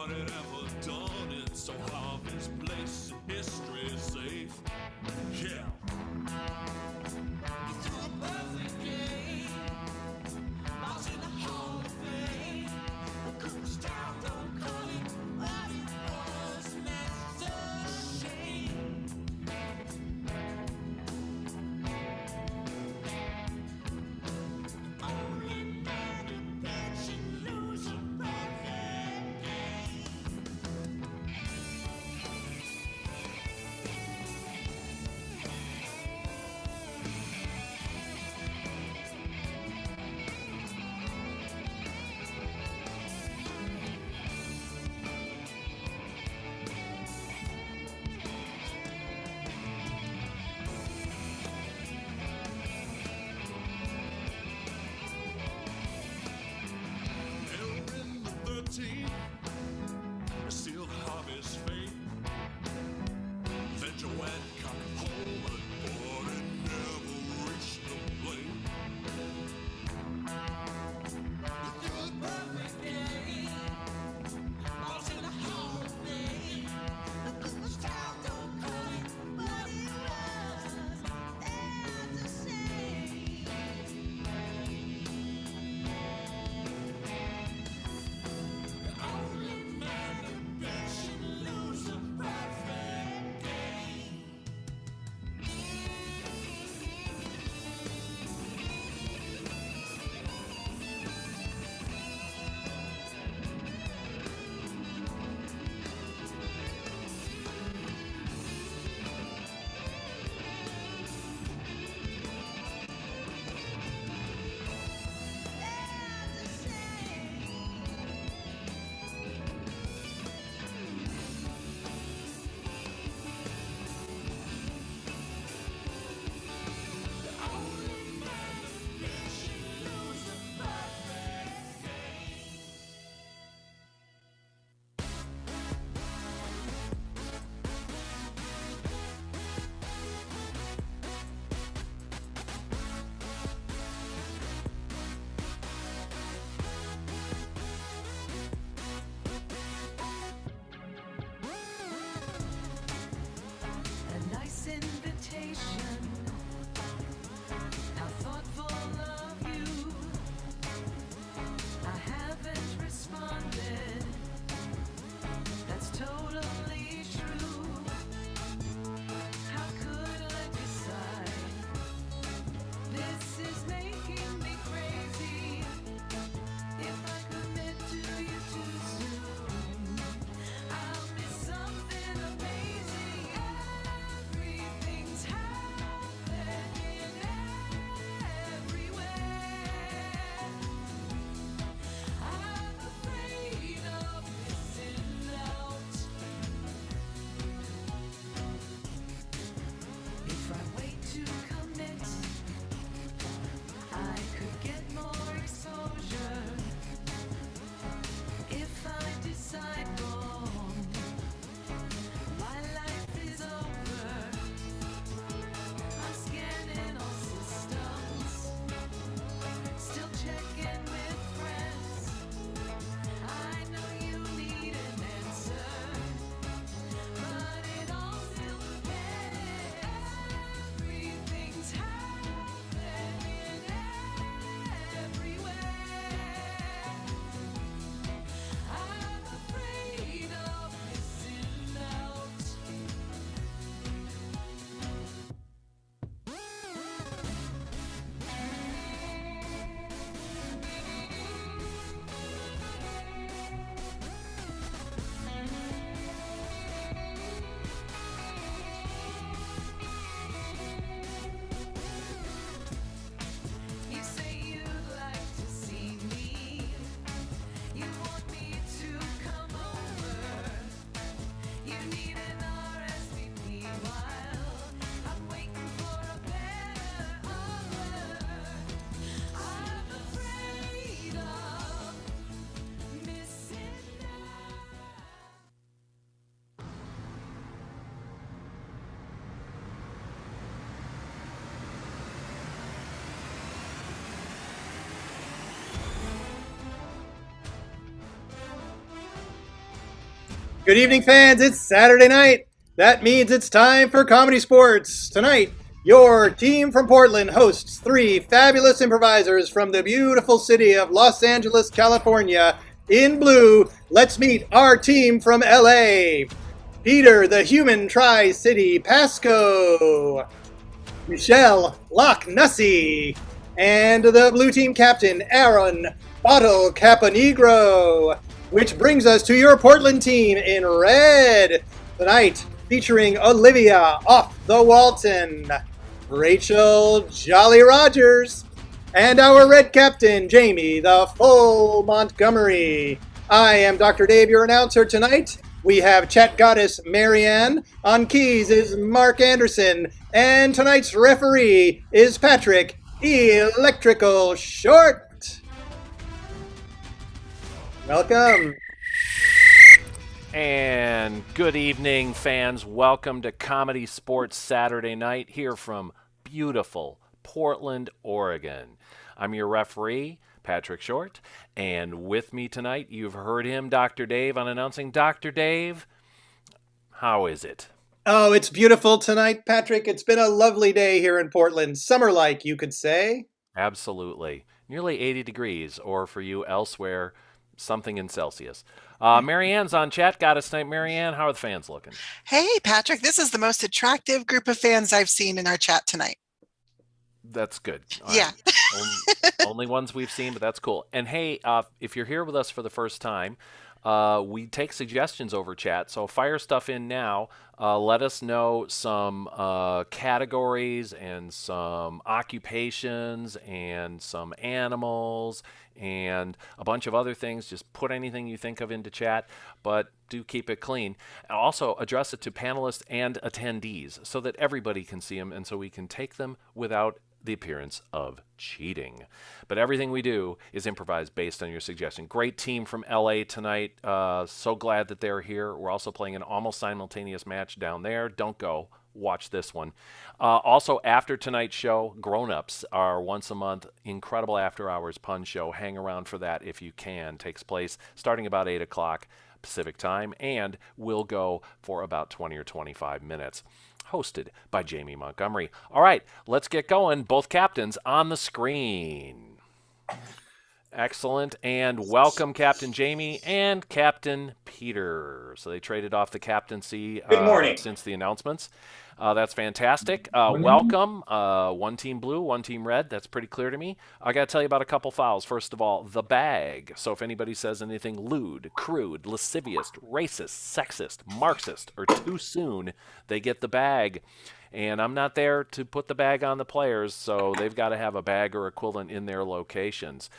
what it ever done it. So Harvey's place in history is safe. Yeah. He threw a perfect game. Boss in the Hall of Fame. The Cooperstown don't call it what it was, and that's a shame. Only bad that you lose a perfect game. Good evening, fans. It's Saturday night. That means it's time for Comedy Sports. Tonight, your team from Portland hosts three fabulous improvisers from the beautiful city of Los Angeles, California. In blue, let's meet our team from LA. Peter, the human Tri-City Pasco. Michelle Loch Nussy. And the blue team captain, Aaron Bottle Caponegro. Which brings us to your Portland team in red. Tonight, featuring Olivia Off the Walton, Rachel Jolly Rogers, and our red captain, Jamie the Full Montgomery. I am Dr. Dave, your announcer tonight. We have chat goddess Marianne. On keys is Mark Anderson. And tonight's referee is Patrick Electrical Short. Welcome. And good evening, fans. Welcome to Comedy Sports Saturday Night here from beautiful Portland, Oregon. I'm your referee, Patrick Short, and with me tonight, you've heard him, Dr. Dave, on announcing. Dr. Dave, how is it? Oh, it's beautiful tonight, Patrick. It's been a lovely day here in Portland. Summer-like, you could say. Absolutely. Nearly 80 degrees, or for you elsewhere, something in Celsius. Marianne's on chat. Got us tonight. Marianne, how are the fans looking? Hey, Patrick, this is the most attractive group of fans I've seen in our chat tonight. That's good. Yeah. Only ones we've seen, but that's cool. And hey, if you're here with us for the first time, we take suggestions over chat, so fire stuff in now. Let us know some categories and some occupations and some animals and a bunch of other things. Just put anything you think of into chat, but do keep it clean. Also, address it to panelists and attendees so that everybody can see them and so we can take them without the appearance of cheating. But everything we do is improvised based on your suggestion. Great team from LA tonight. So glad that they're here. We're also playing an almost simultaneous match down there. Don't go. Watch this one. Also, after tonight's show, Grown-Ups, our once a month incredible after hours pun show. Hang around for that if you can. Takes place starting about 8 o'clock Pacific time and will go for about 20 or 25 minutes. Hosted by Jamie Montgomery. All right, let's get going. Both captains on the screen. Excellent, and welcome Captain Jamie and Captain Peter. So they traded off the captaincy Good morning. Since the announcements. That's fantastic. Welcome. One team blue, one team red. That's pretty clear to me. I got to tell you about a couple fouls. First of all, the bag. So if anybody says anything lewd, crude, lascivious, racist, sexist, Marxist, or too soon, they get the bag. And I'm not there to put the bag on the players, so they've got to have a bag or equivalent in their locations.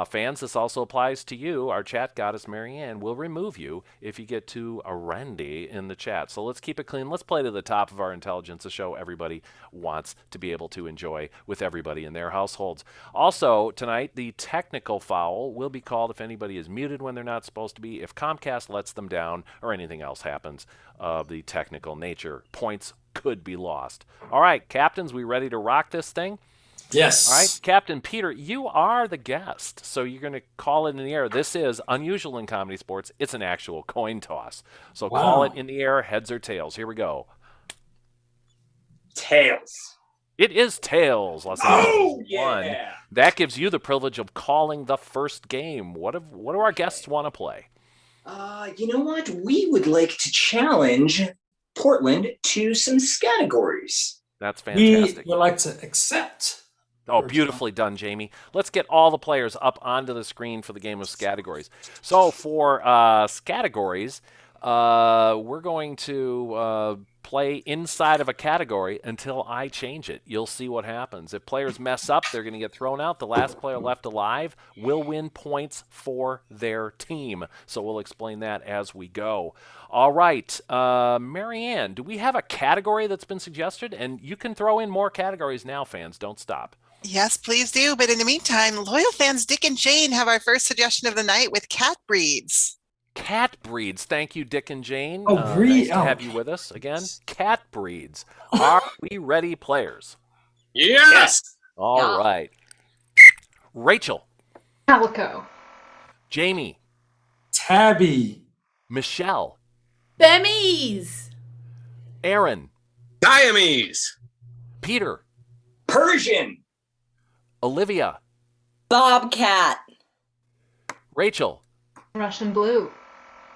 Fans, this also applies to you. Our chat goddess, Marianne, will remove you if you get too randy in the chat. So let's keep it clean. Let's play to the top of our intelligence, a show everybody wants to be able to enjoy with everybody in their households. Also, tonight, the technical foul will be called if anybody is muted when they're not supposed to be, if Comcast lets them down, or anything else happens of the technical nature. Points could be lost. All right, captains, we ready to rock this thing? Yes. All right, Captain Peter, you are the guest, so you're going to call it in the air. This is unusual in comedy sports. It's an actual coin toss. So Wow. Call it in the air, heads or tails. Here we go. Tails. It is tails. Let's Oh, one. yeah. That gives you the privilege of calling the first game. What do our guests want to play? You know what? We would like to challenge Portland to some categories. That's fantastic. We would like to accept. Oh, beautifully done, Jamie. Let's get all the players up onto the screen for the game of categories. So for categories, we're going to play inside of a category until I change it. You'll see what happens. If players mess up, they're going to get thrown out. The last player left alive will win points for their team. So we'll explain that as we go. All right, Marianne, do we have a category that's been suggested? And you can throw in more categories now, fans. Don't stop. Yes, please do. But in the meantime, loyal fans Dick and Jane have our first suggestion of the night with cat breeds. Cat breeds. Thank you, Dick and Jane. Oh, nice to have you with us again. Cat breeds. Are we ready, players? Yes. All right. Rachel. Calico. Jamie. Tabby. Michelle. Burmese. Aaron. Siamese. Peter. Persian. Olivia. Bobcat. Rachel. Russian blue.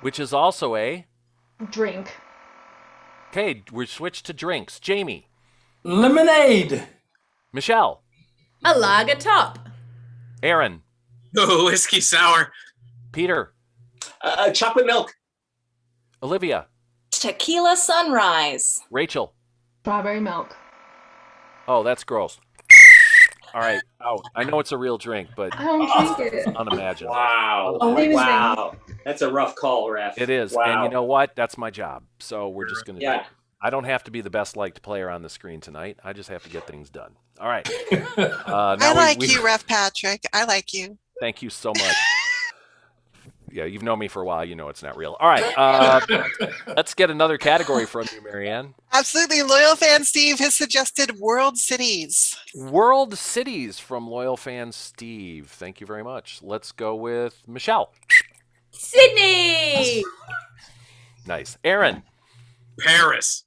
Which is also a... Drink. Okay, we switched to drinks. Jamie. Lemonade. Michelle. A lager top. Aaron. Oh, whiskey sour. Peter. Chocolate milk. Olivia. Tequila sunrise. Rachel. Strawberry milk. Oh, that's gross. All right. Oh, I know it's a real drink, but I don't drink it. unimaginable. Wow. Amazing. Wow. That's a rough call, ref. It is. Wow. And you know what? That's my job. So we're just going to do Yeah. it. I don't have to be the best liked player on the screen tonight. I just have to get things done. All right. I like you, Ref Patrick. I like you. Thank you so much. Yeah, you've known me for a while. You know it's not real. All right. Let's get another category from you, Marianne. Absolutely. Loyal fan Steve has suggested world cities. World cities from loyal fan Steve. Thank you very much. Let's go with Michelle. Sydney. Nice. Aaron. Paris.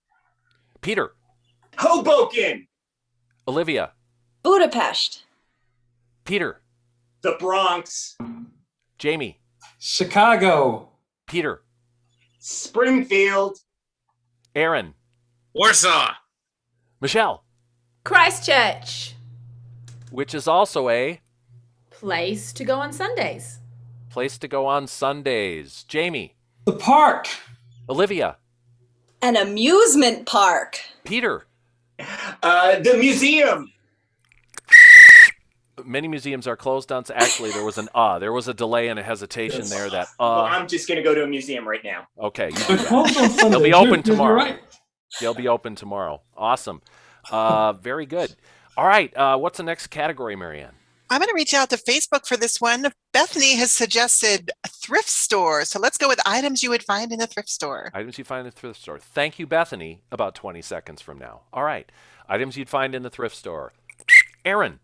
Peter. Hoboken. Olivia. Budapest. Peter. The Bronx. Jamie. Chicago. Peter. Springfield. Aaron. Warsaw. Michelle. Christchurch. Which is also a Place to go on Sundays. place to go on Sundays. Jamie. The park. Olivia. An amusement park. Peter. The museum. Many museums are closed on. Actually, there was a delay and a hesitation there. That Well, I'm just going to go to a museum right now. okay. You do They're that. closed on Sundays. They'll be open You're tomorrow. right. They'll be open tomorrow. Awesome. Very good. All right. What's the next category, Marianne? I'm going to reach out to Facebook for this one. Bethany has suggested a thrift store. So let's go with items you would find in a thrift store. Items you find in the thrift store. Thank you, Bethany. About 20 seconds from now. All right. Items you'd find in the thrift store. Aaron.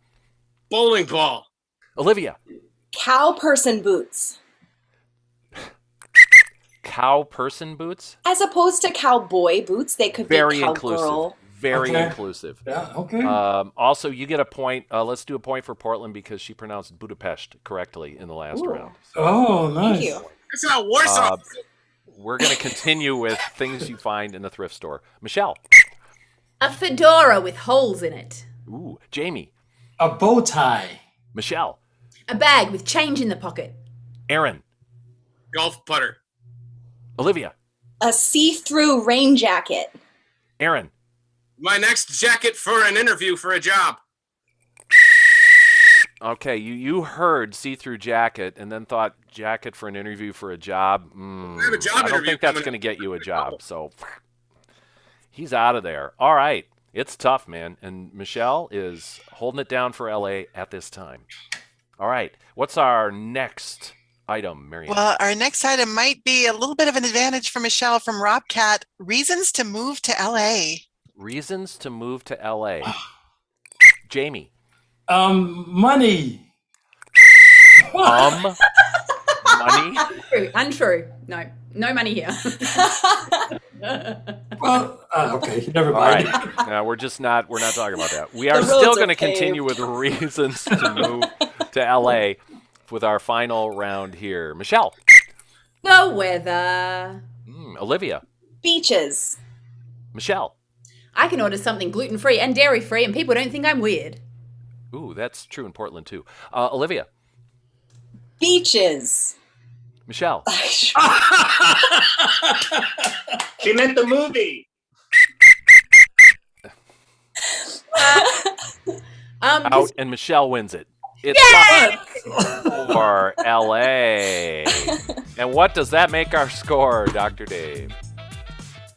Bowling ball. Olivia. Cow person boots. Cow person boots. As opposed to cowboy boots, they could Very be inclusive. cowgirl. Very Okay. inclusive. Yeah, okay. Also, you get a point. Let's do a point for Portland because she pronounced Budapest correctly in the last Ooh. round. Oh, nice. Thank you. It's not Warsaw. We're going to continue with things you find in the thrift store. Michelle. A fedora with holes in it. Ooh. Jamie. A bow tie. Michelle. A bag with change in the pocket. Aaron. Golf putter. Olivia. A see-through rain jacket. Aaron. My next jacket for an interview for a job. Okay, you heard see-through jacket and then thought jacket for an interview for a job. I have a job I don't interview think that's coming going to get you a job. So he's out of there. All right. It's tough, man. And Michelle is holding it down for LA at this time. All right. What's our next item, Marianne? Well, our next item might be a little bit of an advantage for Michelle from Robcat. Reasons to move to LA. Reasons to move to LA. Jamie. Money. Money? Untrue. No money here. Well, okay, never All mind. right. No, we're not talking about that. We are The still roads going to are continue paved. with reasons to move to LA with our final round here. Michelle. The weather. Olivia. Beaches. Michelle. I can order something gluten-free and dairy-free and people don't think I'm weird. Ooh, that's true in Portland too. Olivia. Beaches. Michelle. She meant the movie. Out and Michelle wins it. It's for LA. And what does that make our score, Dr. Dave?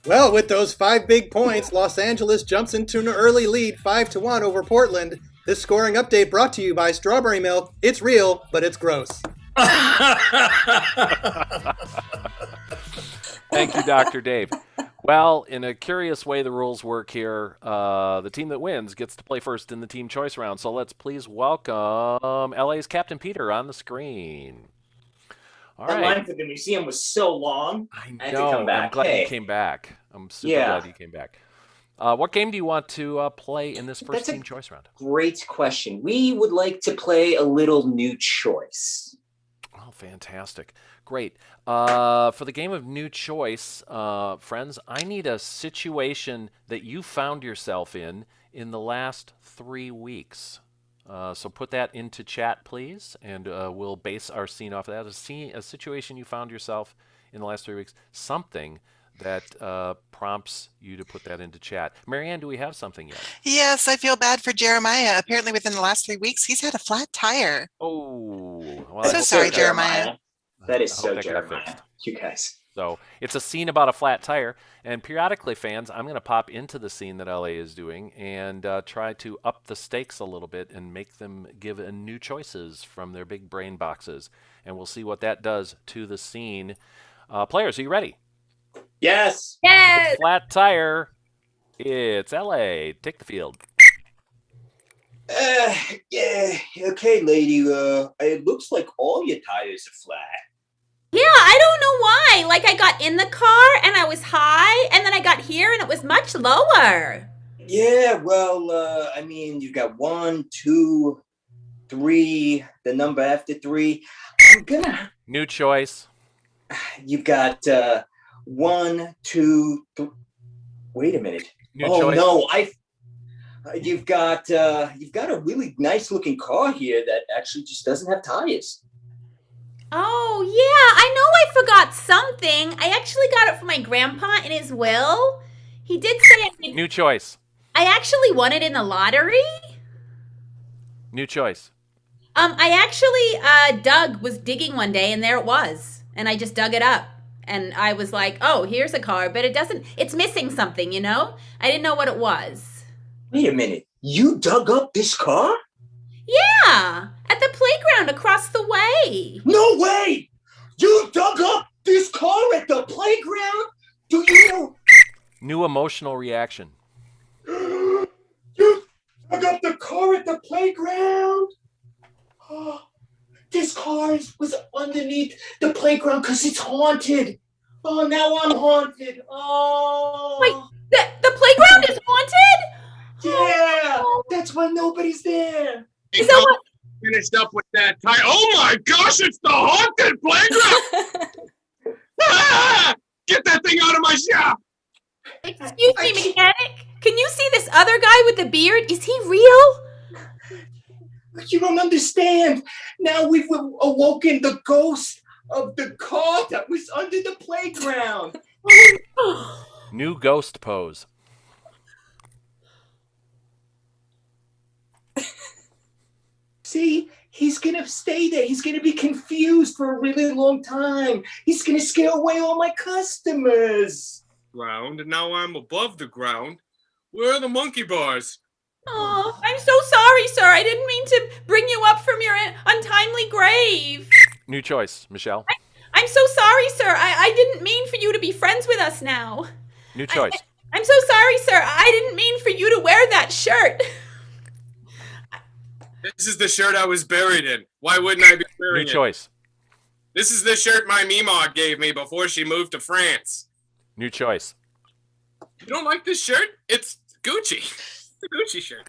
Well, with those 5 big points, Los Angeles jumps into an early lead 5-1 over Portland. This scoring update brought to you by Strawberry Milk. It's real, but it's gross. Thank you, Dr. Dave. Well, in a curious way the rules work here, the team that wins gets to play first in the team choice round. So let's please welcome LA's Captain Peter on the screen. All That right. line for the museum was so long. I I had to know. come back. I'm glad Hey. you came back. I'm super Yeah. glad you came back. What game do you want to play in this first That's a team choice round? Great question. We would like to play a little new choice. Oh, fantastic. Great. For the game of new choice, friends, I need a situation that you found yourself in the last 3 weeks. So put that into chat, please, and we'll base our scene off of that. A situation you found yourself in the last 3 weeks, something that prompts you to put that into chat. Marianne, do we have something yet? Yes, I feel bad for Jeremiah. Apparently, within the last 3 weeks, he's had a flat tire. Oh, well, So sorry, Jeremiah. That is I hope so that got Jeremiah. fixed. You guys. So it's a scene about a flat tire, and periodically, fans, I'm going to pop into the scene that LA is doing and try to up the stakes a little bit and make them give new choices from their big brain boxes, and we'll see what that does to the scene. Players, are you ready? Yes. Yes. Flat tire. It's LA. Take the field. Yeah. Okay, lady. It looks like all your tires are flat. Yeah, I don't know why. Like, I got in the car and I was high, and then I got here and it was much lower. Yeah, well, I mean, you've got 1, 2, 3, the number after 3. I'm gonna. New choice. You've got 1, 2, 3. Wait a minute. New Oh choice. no, you've got a really nice looking car here that actually just doesn't have tires. Oh, yeah, I know I forgot something. I actually got it for my grandpa in his will. He did say New choice. I actually won it in the lottery. New choice. I actually, Doug was digging one day and there it was. And I just dug it up. And I was like, oh, here's a car, but it's missing something, you know? I didn't know what it was. Wait a minute. You dug up this car? Yeah, at the playground across the way. No way! You dug up this car at the playground? Do you know? New emotional reaction. You dug up the car at the playground? Oh, this car was underneath the playground because it's haunted. Oh, now I'm haunted. Oh. Wait, the playground is haunted? Yeah, that's why nobody's there. Hey, Cody finished up with that tire. Oh my gosh, it's the haunted playground! Ah! Get that thing out of my shop! Excuse me, mechanic. Can you see this other guy with the beard? Is he real? You don't understand. Now we've awoken the ghost of the car that was under the playground. New ghost pose. See, he's gonna stay there. He's gonna be confused for a really long time. He's gonna scare away all my customers. Ground, and now I'm above the ground. Where are the monkey bars? Oh, I'm so sorry, sir. I didn't mean to bring you up from your untimely grave. New choice, Michelle. I'm so sorry, sir. I didn't mean for you to be friends with us now. New choice. I'm so sorry, sir. I didn't mean for you to wear that shirt. This is the shirt I was buried in. Why wouldn't I be New wearing it? choice. This is the shirt my Meemaw gave me before she moved to France. New choice. You don't like this shirt? It's Gucci. It's a Gucci shirt.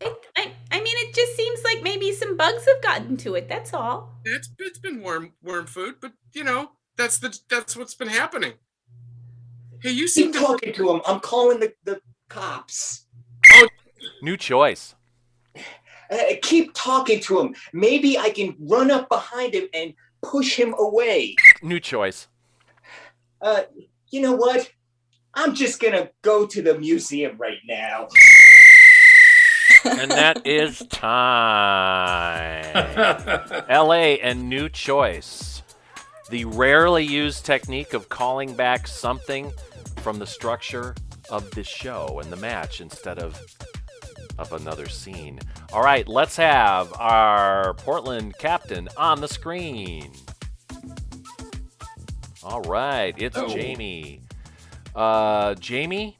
I mean, it just seems like maybe some bugs have gotten to it. That's all. It's been worm food, but you know that's what's been happening. Hey, you seem Keep to talking to him. I'm calling the cops. New choice. Keep talking to him. Maybe I can run up behind him and push him away. New choice. You know what? I'm just gonna go to the museum right now. And that is time. LA and new choice. The rarely used technique of calling back something from the structure of this show and the match instead of another scene. All right, let's have our Portland captain on the screen. All right, it's Jamie. Jamie,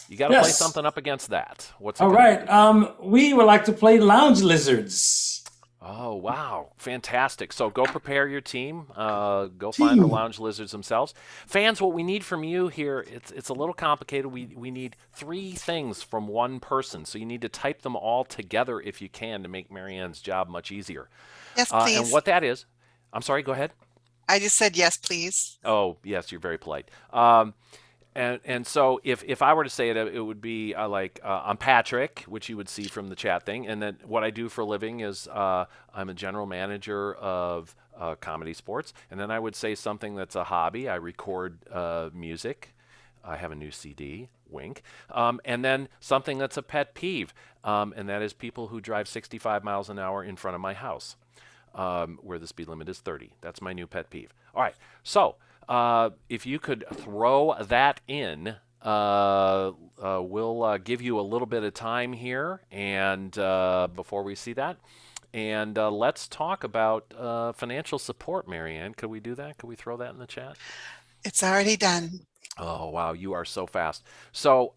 you got to play something up against that. What's it All gonna right. We would like to play Lounge Lizards. be? Oh, wow. Fantastic. So go prepare your team. Go find the Lounge Lizards themselves. Fans, what we need from you here, it's a little complicated. We need 3 things from one person. So you need to type them all together if you can to make Marianne's job much easier. Yes, please. And what that is, I'm sorry, go ahead. I just said yes, please. Oh, yes, you're very polite. And so if I were to say it, it would be I'm Patrick, which you would see from the chat thing. And then what I do for a living is I'm a general manager of ComedySportz. And then I would say something that's a hobby. I record music. I have a new CD, wink. And then something that's a pet peeve, and that is people who drive 65 miles an hour in front of my house, where the speed limit is 30. That's my new pet peeve. All right, so if you could throw that in, we'll give you a little bit of time here, and before we see that. And let's talk about financial support, Marianne. Could we do that? Could we throw that in the chat? It's already done. Oh, wow. You are so fast. So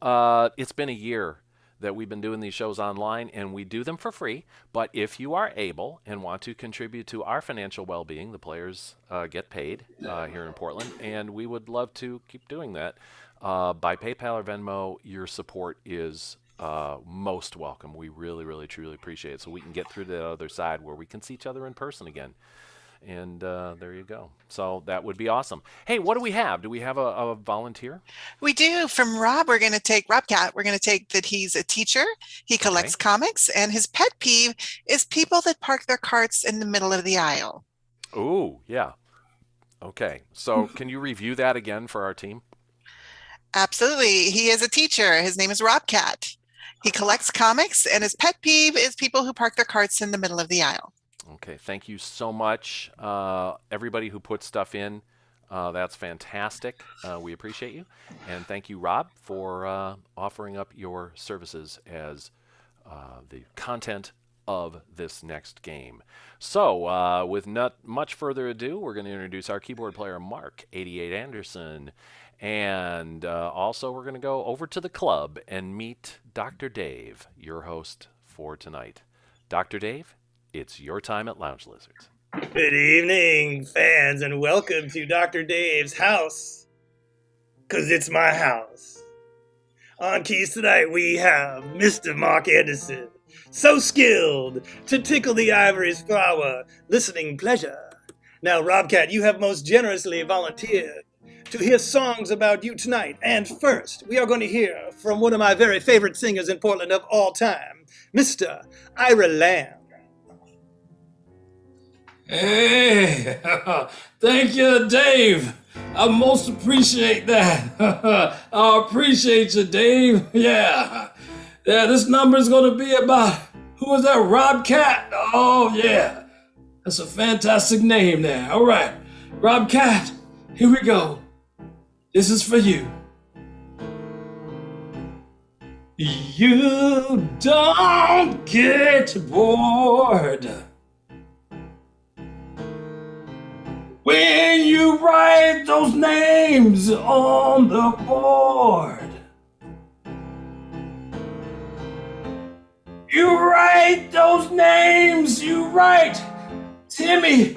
it's been a year that we've been doing these shows online, and we do them for free. But if you are able and want to contribute to our financial well-being, the players get paid here in Portland, and we would love to keep doing that. By PayPal or Venmo, your support is most welcome. We really, really, truly appreciate it, so we can get through to the other side where we can see each other in person again. And there you go. So that would be awesome. Hey, what do we have? Do we have a volunteer? We do. From Rob, we're going to take Rob Cat. We're going to take that he's a teacher. He collects comics, and his pet peeve is people that park their carts in the middle of the aisle. Ooh, yeah. Okay. So can you review that again for our team? Absolutely. He is a teacher. His name is Rob Cat. He collects comics, and his pet peeve is people who park their carts in the middle of the aisle. Okay, thank you so much. Everybody who puts stuff in, that's fantastic. We appreciate you. And thank you, Rob, for offering up your services as the content of this next game. So with not much further ado, we're going to introduce our keyboard player, Mark 88 Anderson. And also we're going to go over to the club and meet Dr. Dave, your host for tonight. Dr. Dave, it's your time at Lounge Lizards. Good evening, fans, and welcome to Dr. Dave's house. 'Cause it's my house. On keys tonight we have Mr. Mark Anderson, so skilled to tickle the ivory's flower, listening pleasure. Now, Robcat, you have most generously volunteered to hear songs about you tonight. And first, we are going to hear from one of my very favorite singers in Portland of all time, Mr. Ira Lamb. Hey, thank you, Dave. I most appreciate that. I appreciate you, Dave. Yeah, this number is going to be about, who was that, Rob Cat? Oh, yeah. That's a fantastic name there. All right, Rob Cat, here we go. This is for you. You don't get bored when you write those names on the board. You write those names, you write Timmy,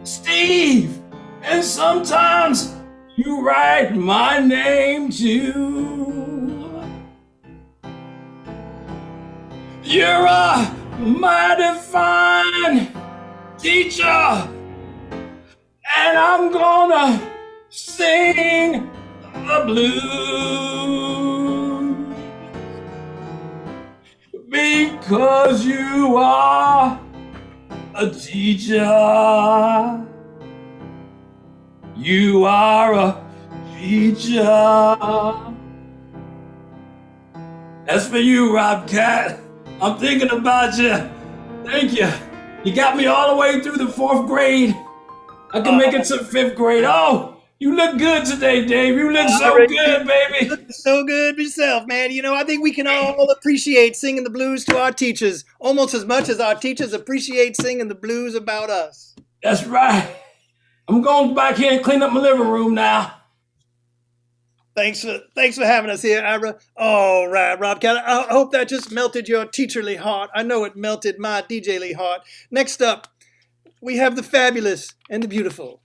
Steve, and sometimes you write my name too. You're a mighty fine teacher, and I'm gonna sing the blues because you are a teacher. You are a teacher. That's for you, Rob Cat. I'm thinking about you. Thank you. You got me all the way through the 4th grade. I can make it to 5th grade. Oh, you look good today, Dave. You look so good, baby. You look so good yourself, man. You know, I think we can all appreciate singing the blues to our teachers almost as much as our teachers appreciate singing the blues about us. That's right. I'm going back here and clean up my living room now. Thanks for having us here, Ira. All right, Robcat. I hope that just melted your teacherly heart. I know it melted my DJly heart. Next up, we have the fabulous and the beautiful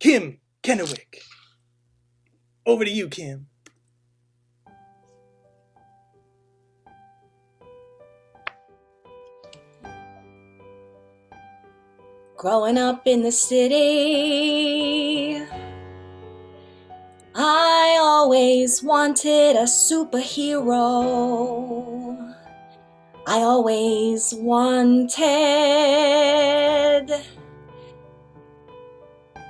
Kim Kennewick. Over to you, Kim. Growing up in the city, I always wanted a superhero. I always wanted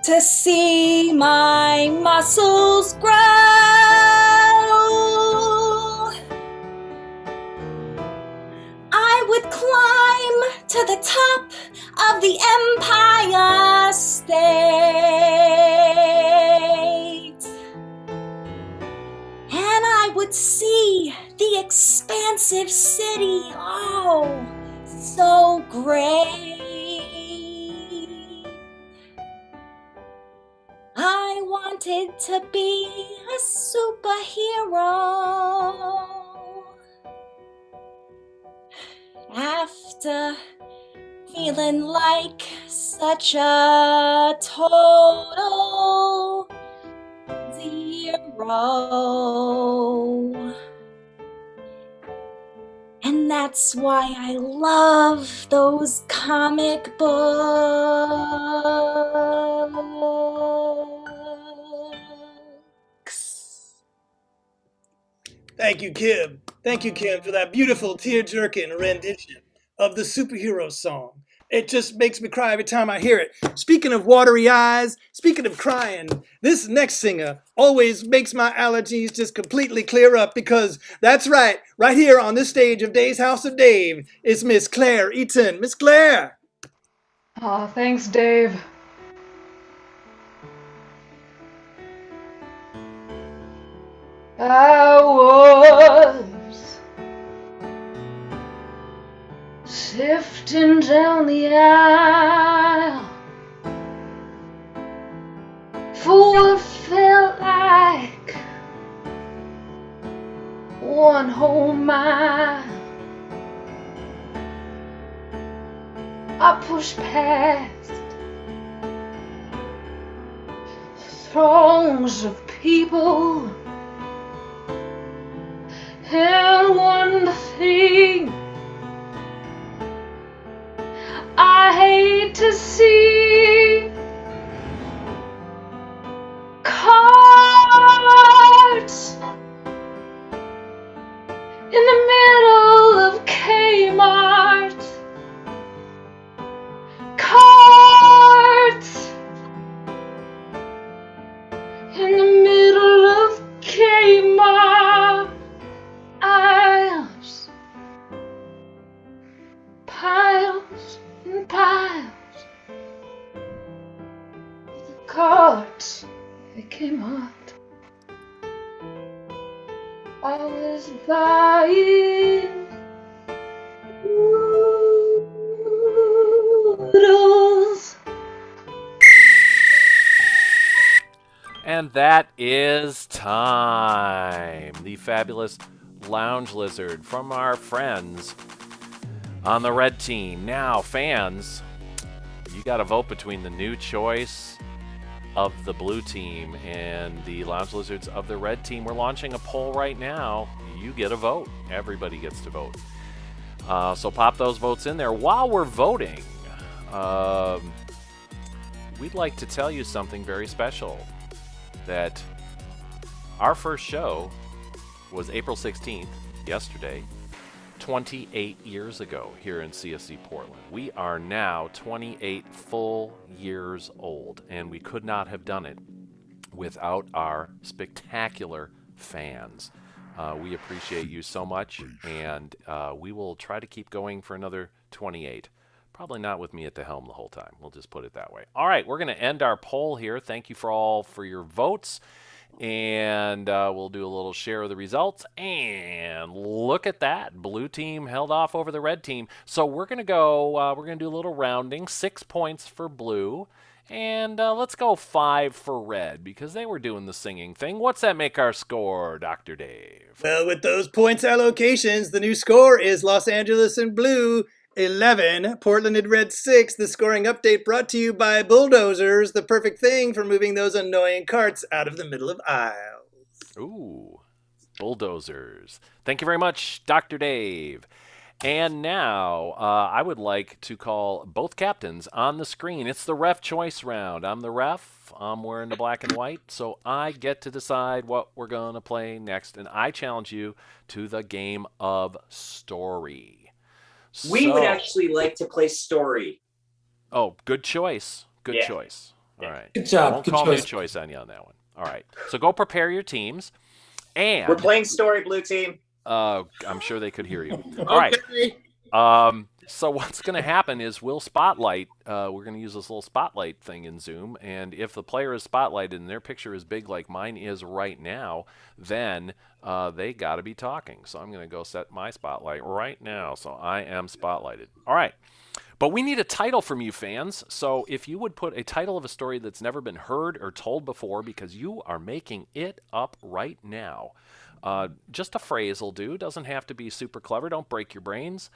to see my muscles grow. I would climb to the top of the Empire State, and I would see the expansive city, oh, so great. I wanted to be a superhero. After feeling like such a total zero. And that's why I love those comic books. Thank you, Kim. Thank you, Kim, for that beautiful tear-jerking rendition of the superhero song. It just makes me cry every time I hear it. Speaking of watery eyes, speaking of crying, this next singer always makes my allergies just completely clear up because that's right here on this stage of Dave's House of Dave is Miss Claire Eaton. Miss Claire. Oh, thanks, Dave. I was sifting down the aisle for what felt like one whole mile. I pushed past throngs of people, and one thing I hate to see: carts in the middle of Kmart. Carts in the middle of Kmart. Aisles, piles and piles of the carts that came out. I was buying noodles. And that is time. The fabulous Lounge Lizard from our friends on the red team. Now, fans, you got to vote between the new choice of the blue team and the Lounge Lizards of the red team. We're launching a poll right now. You get a vote. Everybody gets to vote. So pop those votes in there. While we're voting, we'd like to tell you something very special. That our first show was April 16th, yesterday, 28 years ago here in CSC Portland. We are now 28 full years old, and we could not have done it without our spectacular fans. We appreciate you so much, and we will try to keep going for another 28. Probably not with me at the helm the whole time. We'll just put it that way. All right, we're going to end our poll here. Thank you for your votes. And we'll do a little share of the results. And look at that. Blue team held off over the red team. So we're going to we're going to do a little rounding. 6 points for blue. And let's go 5 for red because they were doing the singing thing. What's that make our score, Dr. Dave? Well, with those points allocations, the new score is Los Angeles in blue 11, Portland in red 6. The scoring update brought to you by bulldozers, the perfect thing for moving those annoying carts out of the middle of aisles. Ooh, bulldozers. Thank you very much, Dr. Dave. And now I would like to call both captains on the screen. It's the ref choice round. I'm the ref. I'm wearing the black and white, so I get to decide what we're going to play next. And I challenge you to the game of story. We would actually like to play story. Oh, good choice. Good Yeah. choice. All right. Good job. I won't Good call me a choice. choice on you on that one. All right. So go prepare your teams. And We're playing story, blue team. I'm sure they could hear you. All right. So what's going to happen is we'll spotlight. We're going to use this little spotlight thing in Zoom, and if the player is spotlighted and their picture is big like mine is right now, then they got to be talking. So I'm going to go set my spotlight right now. So I am spotlighted. All right. But we need a title from you fans. So if you would put a title of a story that's never been heard or told before because you are making it up right now. Just a phrase will do. Doesn't have to be super clever. Don't break your brains.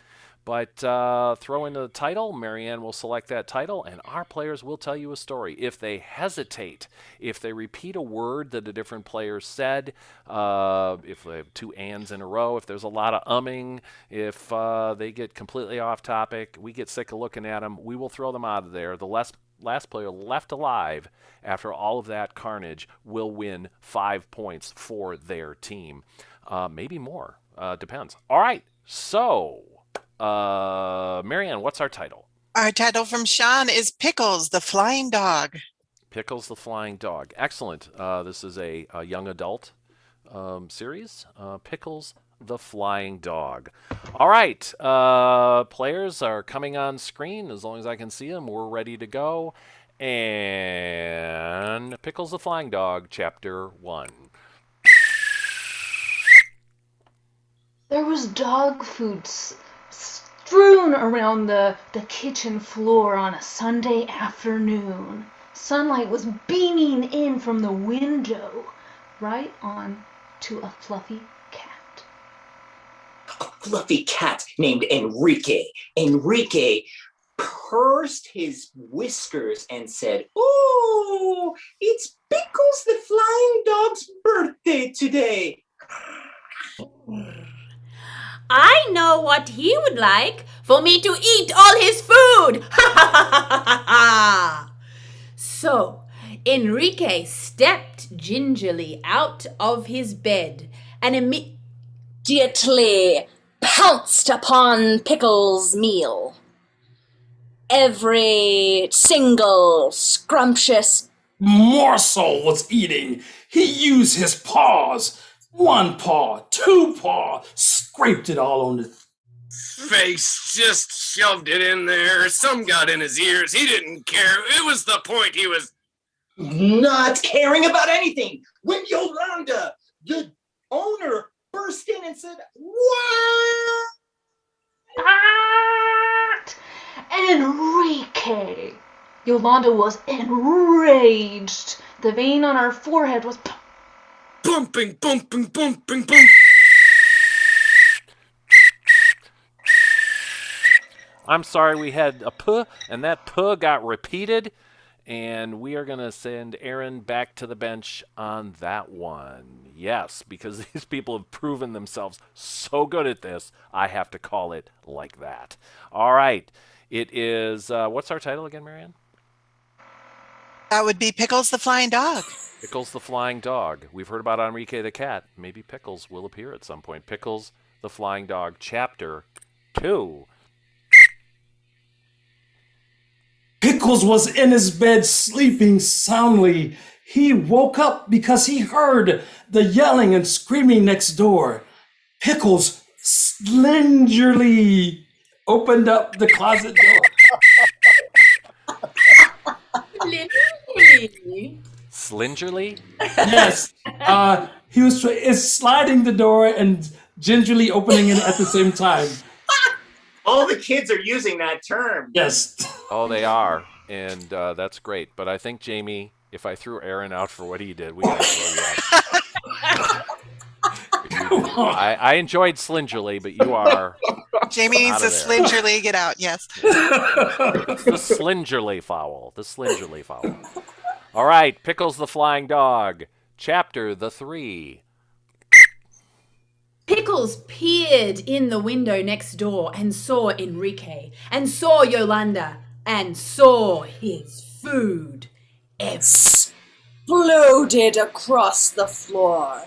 But throw in the title. Marianne will select that title, and our players will tell you a story. If they hesitate, if they repeat a word that a different player said, if they have 2 ands in a row, if there's a lot of umming, if they get completely off topic, we get sick of looking at them, we will throw them out of there. The last player left alive after all of that carnage will win 5 points for their team. Maybe more. Depends. All right. So, Marianne, what's our title? Our title from Sean is Pickles, the Flying Dog. Pickles the Flying Dog. Excellent. This is a young adult series. Pickles the Flying Dog. All right. Players are coming on screen. As long as I can see them, we're ready to go. And Pickles the Flying Dog, Chapter 1. There was dog food strewn around the kitchen floor on a Sunday afternoon. Sunlight was beaming in from the window right on to a fluffy cat. A fluffy cat named Enrique. Enrique pursed his whiskers and said, "Ooh, it's Pickles the Flying Dog's birthday today." I know what he would like, for me to eat all his food. Ha ha ha ha ha. So Enrique stepped gingerly out of his bed and Immediately pounced upon Pickles' meal. Every single scrumptious morsel was eating. He used his paws. 1 paw, 2 paw, scraped it all on the Face, just shoved it in there. Some got in his ears. He didn't care. It was the point. He was not caring about anything. When Yolanda, the owner, burst in and said, "What?" Enrique! Yolanda was enraged. The vein on her forehead was bumping, bumping, bumping, bumping. I'm sorry, we had a puh, and that puh got repeated, and we are going to send Aaron back to the bench on that one. Yes, because these people have proven themselves so good at this, I have to call it like that. All right, it is, what's our title again, Marianne? That would be Pickles, the Flying Dog. Pickles the Flying Dog. We've heard about Enrique the Cat. Maybe Pickles will appear at some point. Pickles the Flying Dog, Chapter 2. Pickles was in his bed sleeping soundly. He woke up because he heard the yelling and screaming next door. Pickles gingerly opened up the closet door. Slingerly. Slingerly? Yes. He was sliding the door and gingerly opening it at the same time. All the kids are using that term. Yes. Oh, they are, and that's great. But I think, Jamie, if I threw Aaron out for what he did, we got to throw you out. I enjoyed Slingerly, but you are Jamie needs a Slingerly get out. Yes. It's the Slingerly foul. The Slingerly foul. All right, Pickles the Flying Dog, Chapter the 3. Pickles peered in the window next door and saw Enrique, and saw Yolanda, and saw his food. Exploded across the floor.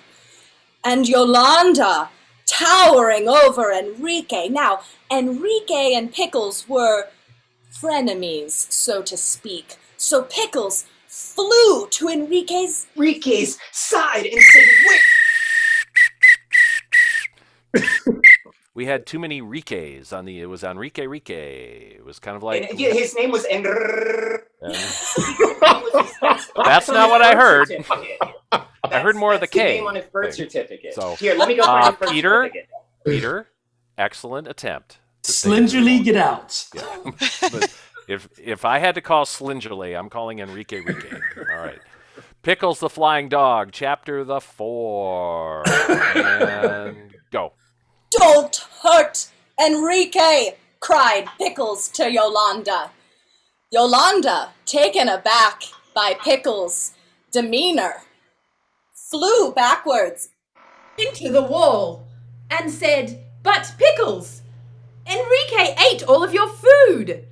And Yolanda towering over Enrique. Now, Enrique and Pickles were frenemies, so to speak. So Pickles flew to Enrique's side and said, "Wait!" We had too many Riques on the. It was Enrique. It was kind of like his name was That's not what I heard. I heard more of the That's the K. name on his birth certificate. So here, let me go find his birth Peter. certificate. Peter, excellent attempt. Slingerly get out. Yeah. But if I had to call Slingerly, I'm calling Enrique. All right. Pickles the Flying Dog, Chapter the 4. And go. Don't hurt Enrique, cried Pickles to Yolanda. Yolanda, taken aback by Pickles' demeanor, flew backwards into the wall and said, "But Pickles, Enrique ate all of your food.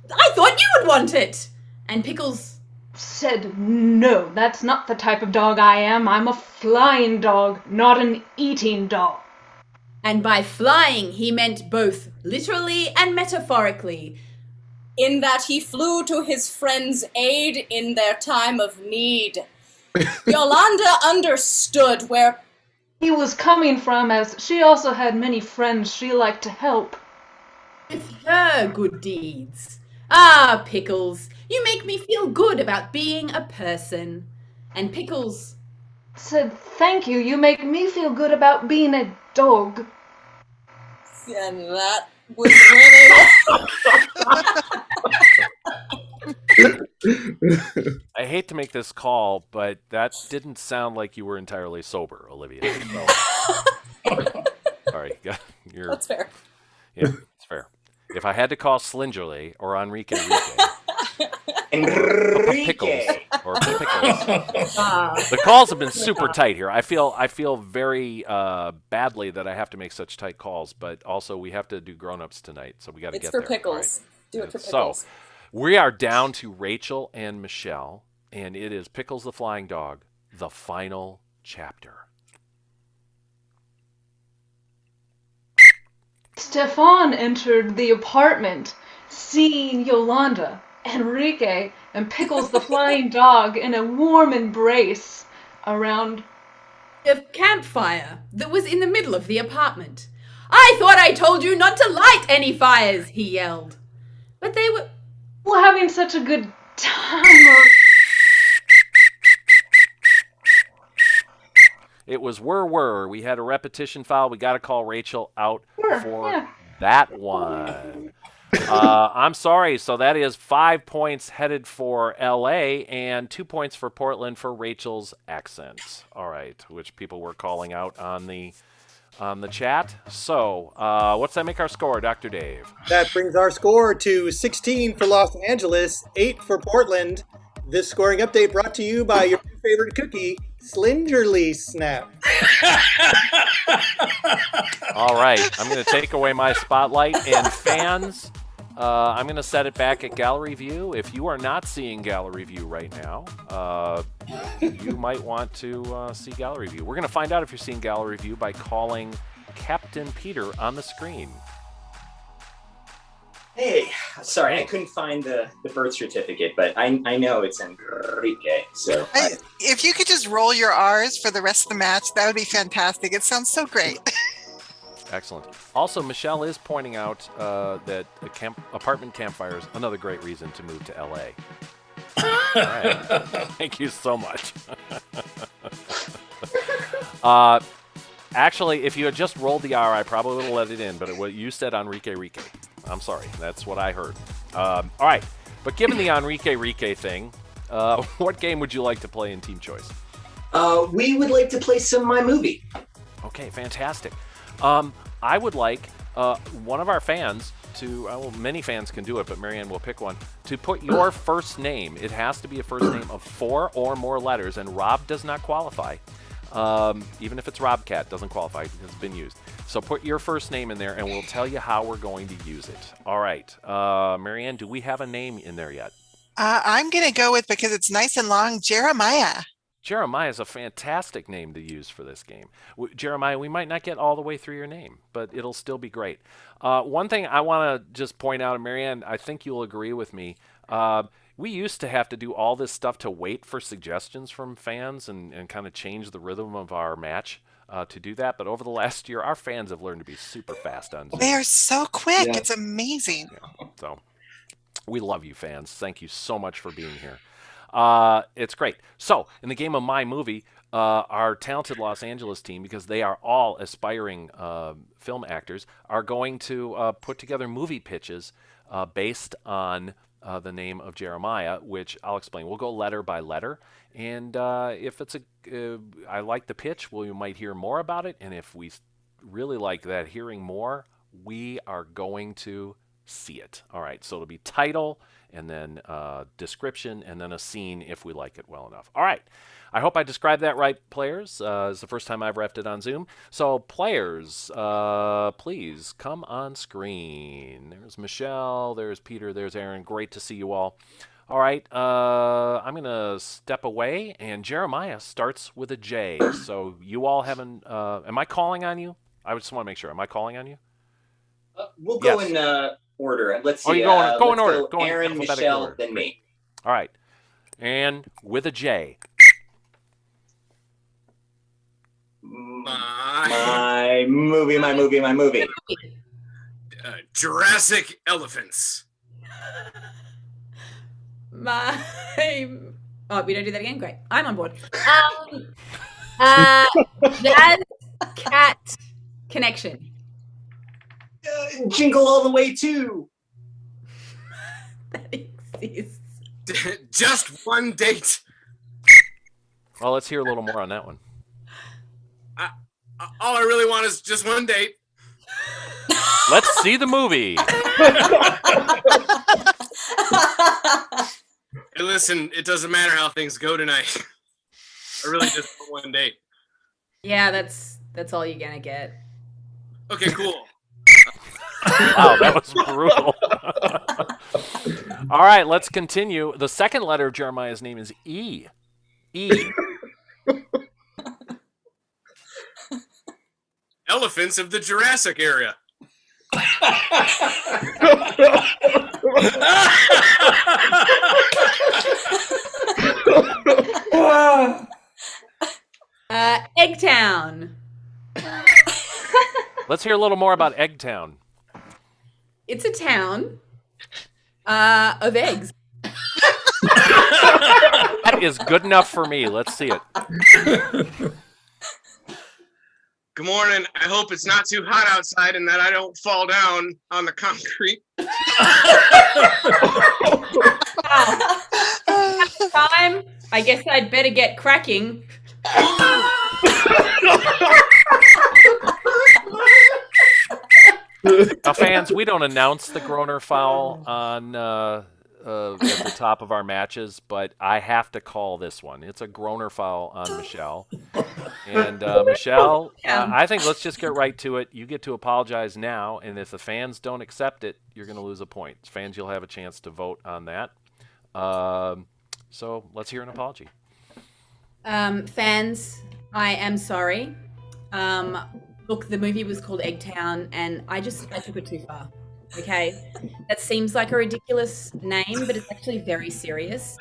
I thought you would want it." And Pickles said, "No, that's not the type of dog I am. I'm a flying dog, not an eating dog." And by flying, he meant both literally and metaphorically. In that he flew to his friends' aid in their time of need. Yolanda understood where he was coming from, as she also had many friends she liked to help. With her good deeds. Ah, Pickles, you make me feel good about being a person. And Pickles said, "Thank you, you make me feel good about being a dog." And that was winning. I hate to make this call, but that didn't sound like you were entirely sober, Olivia. So. Sorry. That's fair. Yeah, it's fair. If I had to call Slingerly or Enrique. Pickles. The calls have been super tight here. I feel very badly that I have to make such tight calls, but also we have to do grown-ups tonight, so we got to get there. It's for Pickles. Right. Do it for So Pickles. we are down to Rachel and Michelle, and it is Pickles the Flying Dog, the final chapter. Stefan entered the apartment, seeing Yolanda, Enrique, and Pickles the Flying Dog in a warm embrace around a campfire that was in the middle of the apartment. "I thought I told you not to light any fires," he yelled. But they were having such a good time. It was were. We had a repetition file. We got to call Rachel out for yeah. that one. I'm sorry. So that is 5 points headed for LA and 2 points for Portland for Rachel's accent. All right, which people were calling out on the chat. So what's that make our score, Dr. Dave? That brings our score to 16 for Los Angeles, 8 for Portland. This scoring update brought to you by your favorite cookie, Slingerly Snap. All right, I'm going to take away my spotlight. And fans, I'm going to set it back at Gallery View. If you are not seeing Gallery View right now, you might want to see Gallery View. We're going to find out if you're seeing Gallery View by calling Captain Peter on the screen. Hey, sorry, I couldn't find the birth certificate, but I know it's Enrique, so... If you could just roll your R's for the rest of the match, that would be fantastic. It sounds so great. Excellent. Also, Michelle is pointing out that apartment campfires, another great reason to move to LA. All right. Thank you so much. Actually, if you had just rolled the R, I probably would have let it in, but what you said Enrique Rique. I'm sorry. That's what I heard. All right. But given the Enrique Rique thing, what game would you like to play in Team Choice? We would like to play some My Movie. Okay, fantastic. I would like one of our fans to, well, many fans can do it, but Marianne will pick one, to put your first name. It has to be a first name of 4 or more letters, and Rob does not qualify. Even if it's Robcat, doesn't qualify because it's been used. So put your first name in there, and we'll tell you how we're going to use it. All right. Marianne, do we have a name in there yet? I'm going to go with, because it's nice and long, Jeremiah. Jeremiah is a fantastic name to use for this game. Jeremiah, we might not get all the way through your name, but it'll still be great. One thing I want to just point out, and Marianne, I think you'll agree with me. We used to have to do all this stuff to wait for suggestions from fans and kind of change the rhythm of our match to do that. But over the last year, our fans have learned to be super fast on Zoom. They are so quick. Yeah. It's amazing. Yeah. So we love you, fans. Thank you so much for being here. It's great. So in the game of My Movie, our talented Los Angeles team, because they are all aspiring film actors, are going to put together movie pitches based on the name of Jeremiah, which I'll explain. We'll go letter by letter, and if it's I like the pitch, we might hear more about it, and if we really like that, hearing more, we are going to see it. All right, so it'll be title, and then description, and then a scene if we like it well enough. All right. I hope I described that right, players. It's the first time I've refed it on Zoom. So, players, please come on screen. There's Michelle, there's Peter, there's Aaron. Great to see you all. All right, I'm going to step away, and Jeremiah starts with a J. So, you all haven't... am I calling on you? I just want to make sure. Am I calling on you? We'll go Yes. in order. Let's see. Oh, you're going, go in let's order. Go in Aaron, alphabetical Michelle, order. then me. All right. And with a J. My movie. Jurassic elephants. My. Oh, we don't do that again? Great. I'm on board. Jazz cat connection. Jingle all the way too. That exists. Just one date. Well, let's hear a little more on that one. All I really want is just one date. Let's see the movie. Hey, listen, it doesn't matter how things go tonight. I really just want one date. Yeah, that's all you're gonna get. Okay, cool. Wow, that was brutal. All right, let's continue. The second letter of Jeremiah's name is E. E. Elephants of the Jurassic area. Eggtown. Let's hear a little more about Eggtown. It's a town of eggs. That is good enough for me. Let's see it. Good morning. I hope it's not too hot outside and that I don't fall down on the concrete. Time. I guess I'd better get cracking. Now, fans, we don't announce the Groner foul on at the top of our matches, but I have to call this one. It's a Groner foul on Michelle. And Michelle, I think let's just get right to it. You get to apologize now, and if the fans don't accept it, you're going to lose a point. Fans, you'll have a chance to vote on that. So let's hear an apology. Fans, I am sorry. Look, the movie was called Eggtown, and I took it too far. Okay, that seems like a ridiculous name, but it's actually very serious.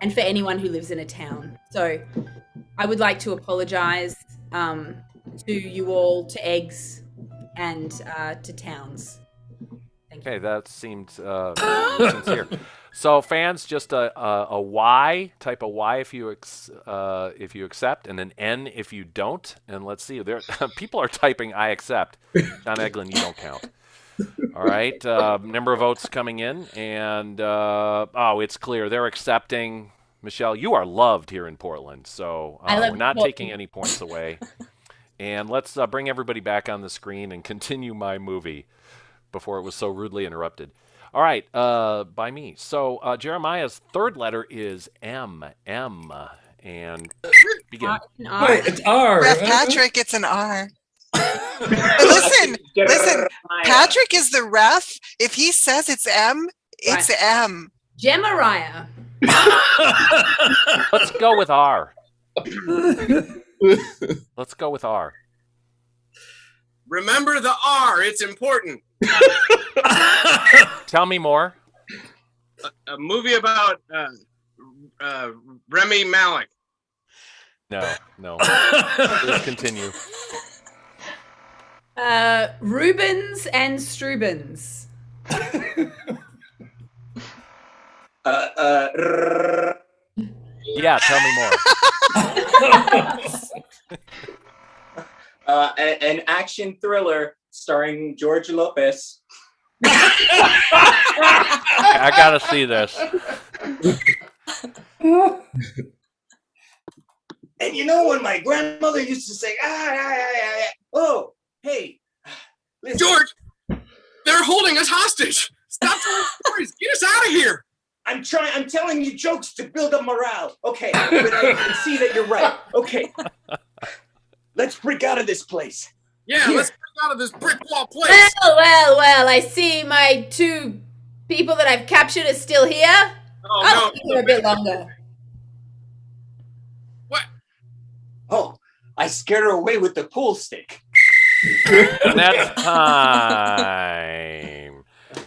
And for anyone who lives in a town, so I would like to apologize to you all, to eggs, and to towns. Thank Okay, that seemed sincere. So fans, just a Y, type a Y if you accept, and an N if you don't. And let's see, there people are typing I accept. John Eglin, you don't count. All right, number of votes coming in, and it's clear they're accepting. Michelle, you are loved here in Portland, so we're not taking any points away. And let's bring everybody back on the screen and continue my movie before it was so rudely interrupted. All right, by me. So Jeremiah's third letter is M. And begin. Wait, it's R. Ref Patrick, it's an R. But listen, Patrick is the ref. If he says it's M, it's M. Gemariah. Let's go with R. Let's go with R. Remember the R. It's important. Tell me more. A movie about Remy Malek. No. Please continue. Rubens and Strubens. Yeah, tell me more. An action thriller starring George Lopez. I gotta see this. And you know when my grandmother used to say, oh, hey, listen. George, they're holding us hostage. Stop telling stories. Get us out of here. I'm telling you jokes to build up morale. Okay, but I can see that you're right. Okay. Let's break out of this place. Yeah, Here. let's break out of this brick wall place. Well, I see my two people that I've captured are still here. I'll stay here a bit longer. What? Oh, I scared her away with the pool stick. And that's time.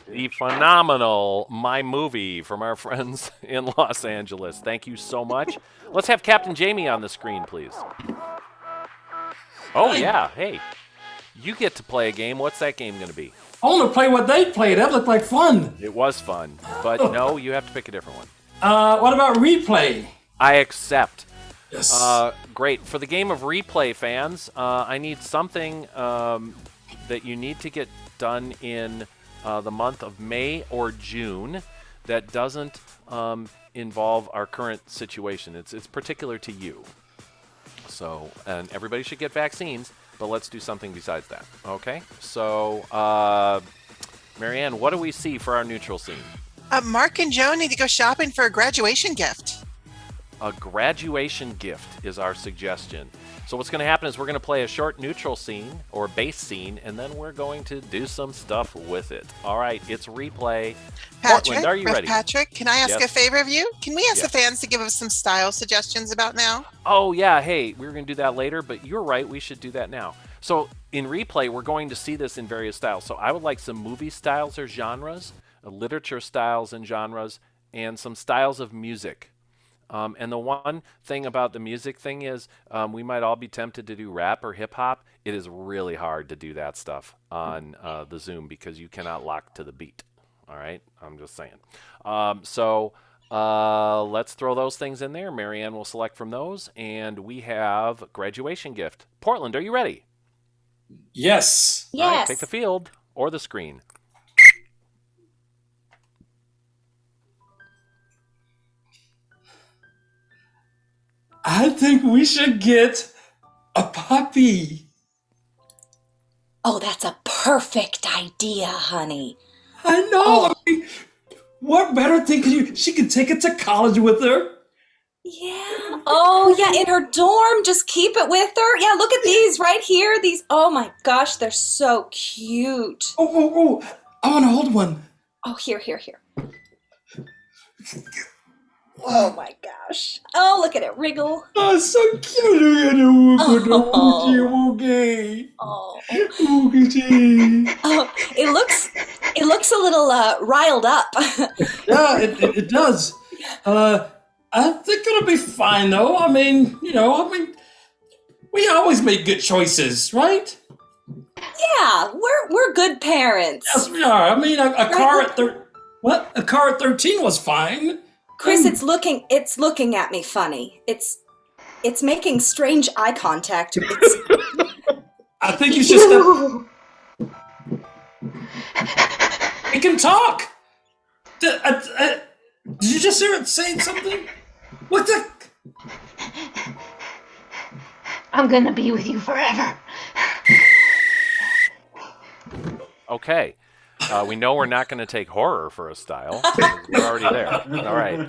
The phenomenal My Movie from our friends in Los Angeles. Thank you so much. Let's have Captain Jamie on the screen, please. Oh, yeah. Hey, you get to play a game. What's that game going to be? I want to play what they played. That looked like fun. It was fun, but no, you have to pick a different one. What about replay? I accept. Yes. Great. For the game of replay, fans, I need something that you need to get done in the month of May or June that doesn't involve our current situation. It's particular to you. So, and everybody should get vaccines, but let's do something besides that. Okay? So, Marianne, what do we see for our neutral scene? Mark and Joe need to go shopping for a graduation gift. A graduation gift is our suggestion. So what's going to happen is we're going to play a short neutral scene or base scene, and then we're going to do some stuff with it. All right, it's replay. Patrick, Portland, are you ready? Patrick, can I ask Yes. a favor of you? Can we ask Yes. the fans to give us some style suggestions about now? Oh, yeah. Hey, we were going to do that later, but you're right. We should do that now. So in replay, we're going to see this in various styles. So I would like some movie styles or genres, literature styles and genres, and some styles of music. And the one thing about the music thing is we might all be tempted to do rap or hip hop. It is really hard to do that stuff on the Zoom because you cannot lock to the beat. All right? I'm just saying. So let's throw those things in there. Marianne will select from those. And we have graduation gift. Portland, are you ready? Yes. All right, take the field or the screen. I think we should get a puppy. Oh, that's a perfect idea, honey. I know. I mean, what better thing could you? She can take it to college with her. Yeah. Oh, yeah, in her dorm. Just keep it with her. Yeah, look at these right here. These, oh my gosh, they're so cute. Oh, I want to hold one. Oh, here. Oh my gosh. Oh, look at it wriggle. Oh, so cute. Look at the woogie. Oh. Woogie. Oh, it looks a little riled up. Yeah, it does. I think it'll be fine though. I mean, we always make good choices, right? Yeah, we're good parents. Yes, we are. I mean, a car at a car at 13 was fine. Chris, it's looking at me funny. It's making strange eye contact. I think you should step. It can talk. Did you just hear it saying something? What the? I'm gonna be with you forever. Okay. We know we're not going to take horror for a style. We're already there. All right.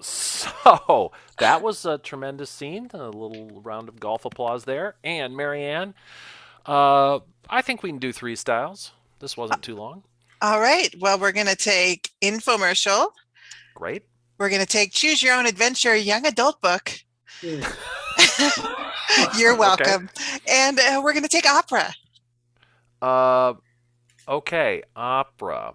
So that was a tremendous scene. A little round of golf applause there. And Marianne, I think we can do 3 styles. This wasn't too long. All right. Well, we're going to take Infomercial. Great. We're going to take Choose Your Own Adventure Young Adult Book. You're welcome. Okay. And we're going to take Opera. Okay, Opera.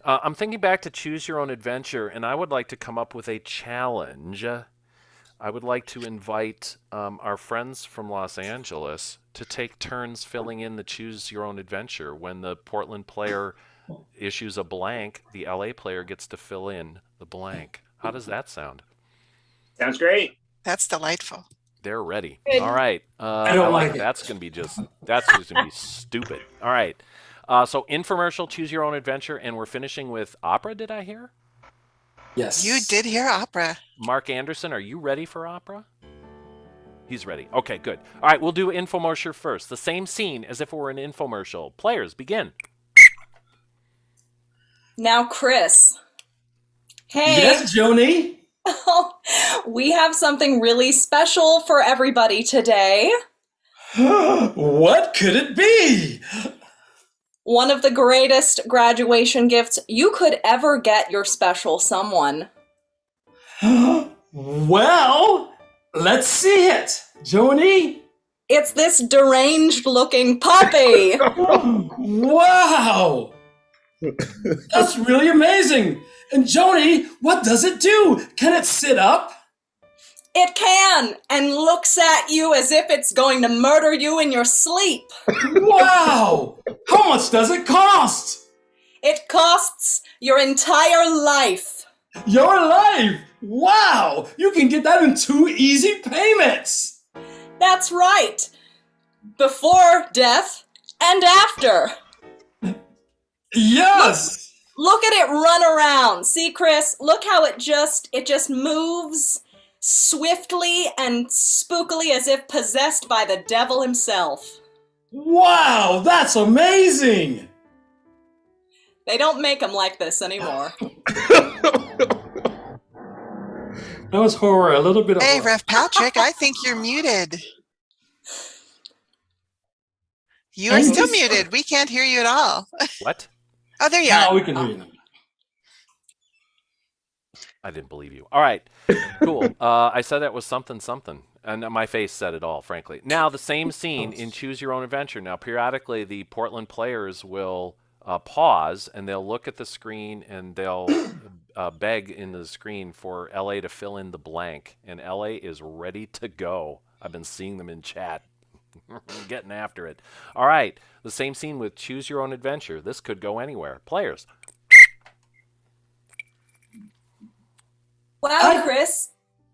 I'm thinking back to Choose Your Own Adventure, and I would like to come up with a challenge. I would like to invite our friends from Los Angeles to take turns filling in the Choose Your Own Adventure. When the Portland player issues a blank, the LA player gets to fill in the blank. How does that sound? Sounds great. That's delightful. They're ready. Good. All right. I don't like it. That's going to be stupid. All right. So Infomercial, Choose Your Own Adventure, and we're finishing with Opera, did I hear? Yes. You did hear Opera. Mark Anderson, are you ready for Opera? He's ready. Okay, good. All right, we'll do Infomercial first. The same scene as if it were an infomercial. Players, begin. Now, Chris. Hey. Yes, Joni. We have something really special for everybody today. What could it be? One of the greatest graduation gifts you could ever get your special someone. Well, let's see it. Joni? It's this deranged-looking puppy. Wow! That's really amazing. And Joni, what does it do? Can it sit up? It can, and looks at you as if it's going to murder you in your sleep. Wow! How much does it cost? It costs your entire life. Your life? Wow! You can get that in 2 easy payments. That's right. Before death and after. Yes! Look at it run around. See, Chris? Look how it just moves swiftly and spookily as if possessed by the devil himself. Wow, that's amazing! They don't make them like this anymore. That was horror, a little bit of Hey, horror. Ref Patrick, I think you're muted. You are still muted. We can't hear you at all. What? Oh, there you Now are. we can hear you. I didn't believe you. All right, cool. I said that was something, and my face said it all, frankly. Now, the same scene in Choose Your Own Adventure. Now, periodically, the Portland players will pause, and they'll look at the screen, and they'll beg in the screen for LA to fill in the blank, and LA is ready to go. I've been seeing them in chat. Getting after it. All right, the same scene with Choose Your Own Adventure. This could go anywhere. Players. Wow, Chris.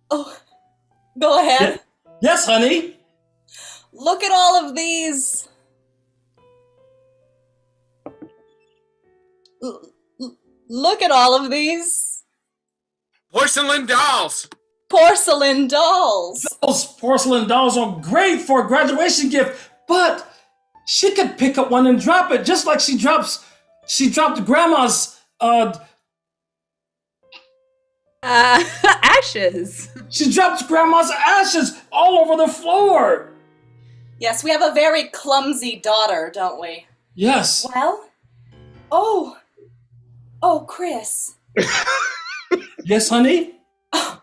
Oh, go ahead. Yes, honey. Look at all of these. Look at all of these Porcelain dolls. porcelain dolls. Those porcelain dolls are great for a graduation gift, but she could pick up one and drop it just like she dropped grandma's Ashes. she dropped grandma's ashes all over the floor. Yes, we have a very clumsy daughter, don't we? Yes. Well, Chris, Yes, honey?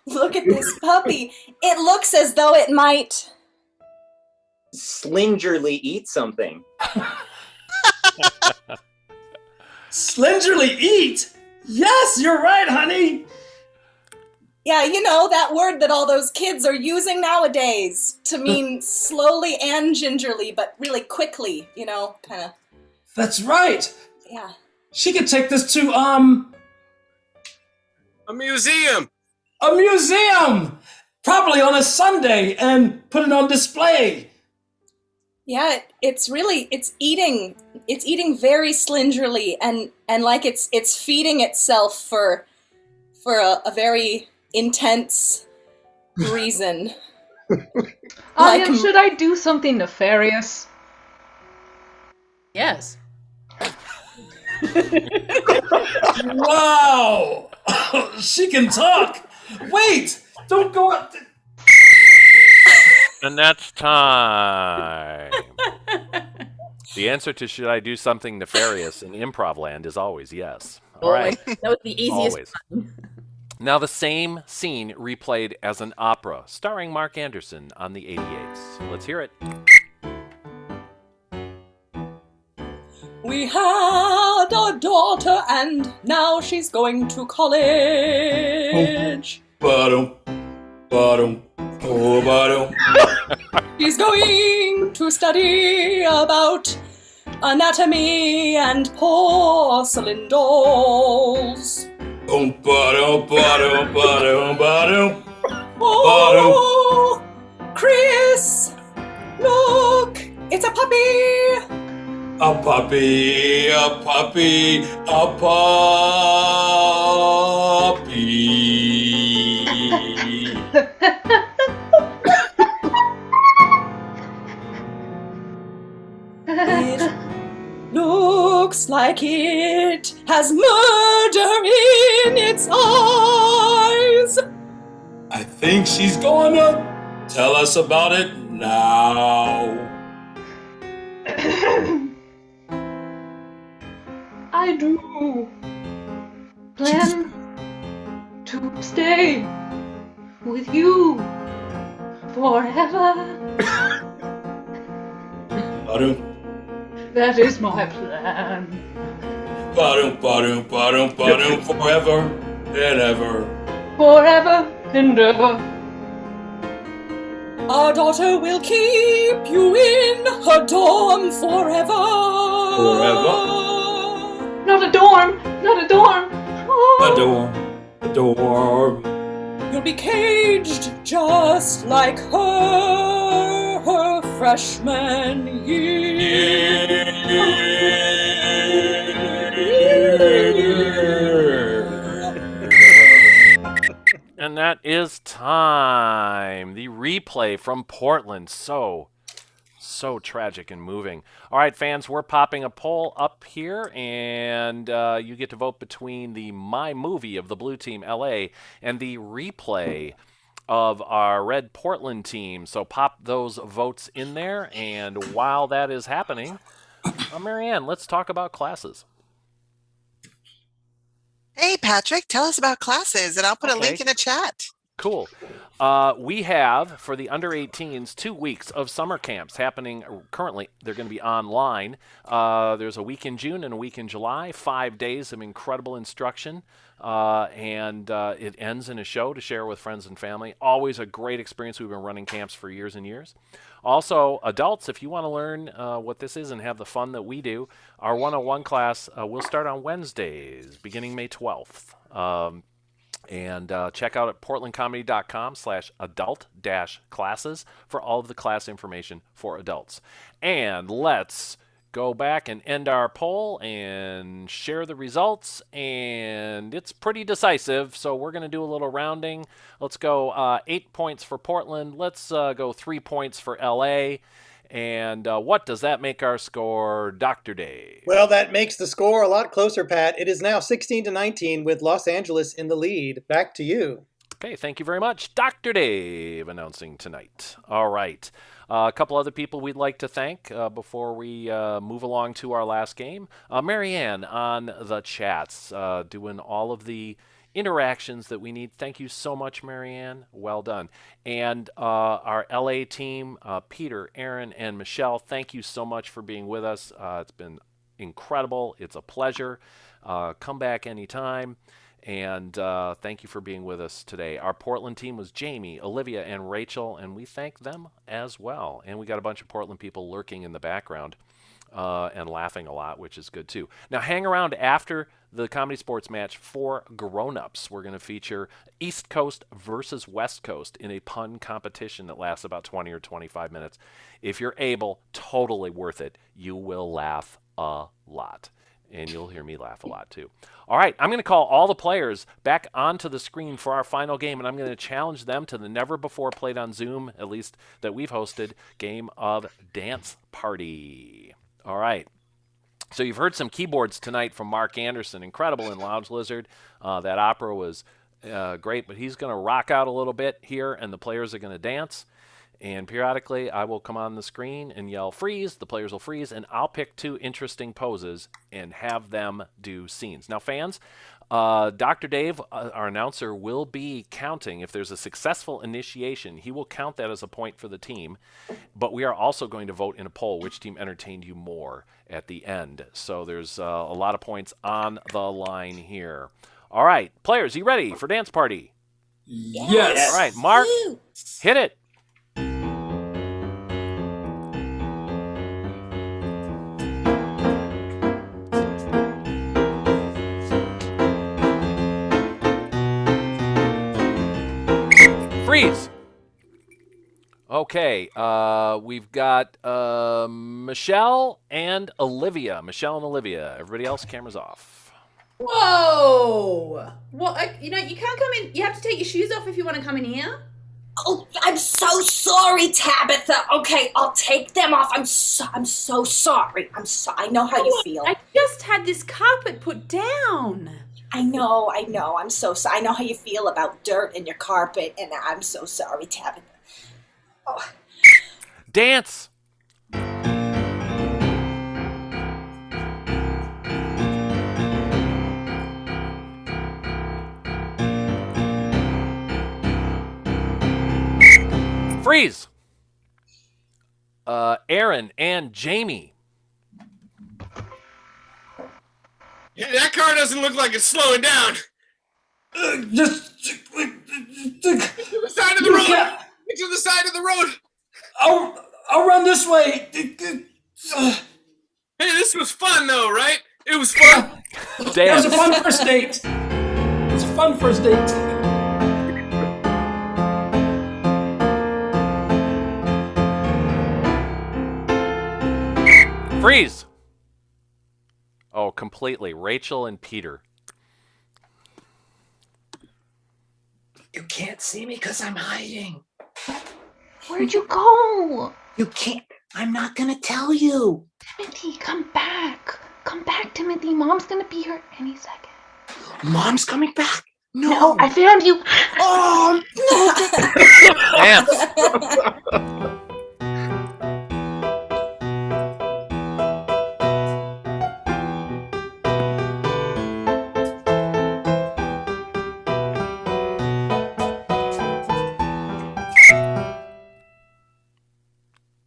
look at this puppy. It looks as though it might. Slingerly eat something. Slingerly eat? Yes, you're right, honey. Yeah, you know, that word that all those kids are using nowadays to mean slowly and gingerly, but really quickly, you know, kind of. That's right. Yeah. She could take this to, A museum. a museum! Probably on a Sunday and put it on display. Yeah, it's eating very slingerly and like it's feeding itself for a very intense reason. Should I do something nefarious? Yes. Wow! She can talk! Wait! Don't go up. And that's time. The answer to should I do something nefarious in improv land is always yes. All right. That was the easiest. Always. Now the same scene replayed as an opera starring Mark Anderson on the 88s. Let's hear it. We had a daughter and now she's going to college. Ba-dum, ba-dum, oh, ba-dum. She's going to study about anatomy and porcelain dolls. Ba-dum, ba-dum, ba-dum, ba-dum. Oh, Chris, look, it's a puppy. A puppy, a puppy, a puppy. It looks like it has murder in its eyes. I think she's gonna tell us about it now. I do plan to stay with you forever. Ba-dum, That is my plan. ba-dum, ba-dum, ba-dum, ba-dum, forever and ever. Forever and ever. Our daughter will keep you in her dorm forever. Forever. Not a dorm. Not a dorm. Oh. A dorm. You'll be caged just like her freshman year. And that is time. The replay from Portland. So tragic and moving. All right, fans, we're popping a poll up here, and you get to vote between the My Movie of the Blue Team LA and the replay of our Red Portland team. So pop those votes in there, and while that is happening, Marianne, let's talk about classes. Hey, Patrick, tell us about classes, and I'll put a Okay. link in the chat. Cool. We have, for the under 18s, 2 weeks of summer camps happening currently. They're going to be online. There's a week in June and a week in July, 5 days of incredible instruction. And it ends in a show to share with friends and family. Always a great experience. We've been running camps for years and years. Also, adults, if you want to learn what this is and have the fun that we do, our 101 class will start on Wednesdays, beginning May 12th. And check out at portlandcomedy.com/adult-classes for all of the class information for adults. And let's go back and end our poll and share the results. And it's pretty decisive, so we're going to do a little rounding. Let's go 8 points for Portland. Let's go 3 points for LA. And what does that make our score, Dr. Dave? Well, that makes the score a lot closer, Pat. It is now 16-19 with Los Angeles in the lead. Back to you. Okay, thank you very much. Dr. Dave announcing tonight. All right. A couple other people we'd like to thank before we move along to our last game. Marianne on the chats, doing all of the interactions that we need. Thank you so much, Marianne. Well done. And our LA team, Peter, Aaron, and Michelle, thank you so much for being with us. It's been incredible. It's a pleasure. Come back anytime. And thank you for being with us today. Our Portland team was Jamie, Olivia, and Rachel, and we thank them as well. And we got a bunch of Portland people lurking in the background and laughing a lot, which is good too. Now hang around after the Comedy Sports match for grown-ups. We're going to feature East Coast versus West Coast in a pun competition that lasts about 20 or 25 minutes. If you're able, totally worth it. You will laugh a lot. And you'll hear me laugh a lot too. All right, I'm going to call all the players back onto the screen for our final game, and I'm going to challenge them to the never before played on Zoom, at least that we've hosted, game of Dance Party. All right. So you've heard some keyboards tonight from Mark Anderson, incredible in Lounge Lizard. That opera was great, but he's going to rock out a little bit here, and the players are going to dance. And periodically, I will come on the screen and yell, freeze. The players will freeze, and I'll pick 2 interesting poses and have them do scenes. Now, fans, Dr. Dave, our announcer, will be counting. If there's a successful initiation, he will count that as a point for the team. But we are also going to vote in a poll which team entertained you more at the end. So there's a lot of points on the line here. All right, players, you ready for Dance Party? Yes. All right, Mark, hit it. Freeze. Okay, we've got Michelle and Olivia. Michelle and Olivia. Everybody else, cameras off. Whoa! What? You can't come in. You have to take your shoes off if you want to come in here. Oh, I'm so sorry, Tabitha. Okay, I'll take them off. I'm so sorry. I know how you feel. I just had this carpet put down. I know. I'm so sorry. I know how you feel about dirt in your carpet, and I'm so sorry, Tabitha. Oh. Dance. Freeze. Aaron and Jamie. Yeah, that car doesn't look like it's slowing down. Just Get to the side of the road. Get to the side of the road. I'll run this way. Hey, this was fun though, right? It was fun. It was a fun first date. It's a fun first date. Freeze. Oh, completely. Rachel and Peter. You can't see me because I'm hiding. Where'd you go? You can't. I'm not going to tell you. Timothy, come back. Come back, Timothy. Mom's gonna be here any second. Mom's coming back. No, I found you. Oh, Dance.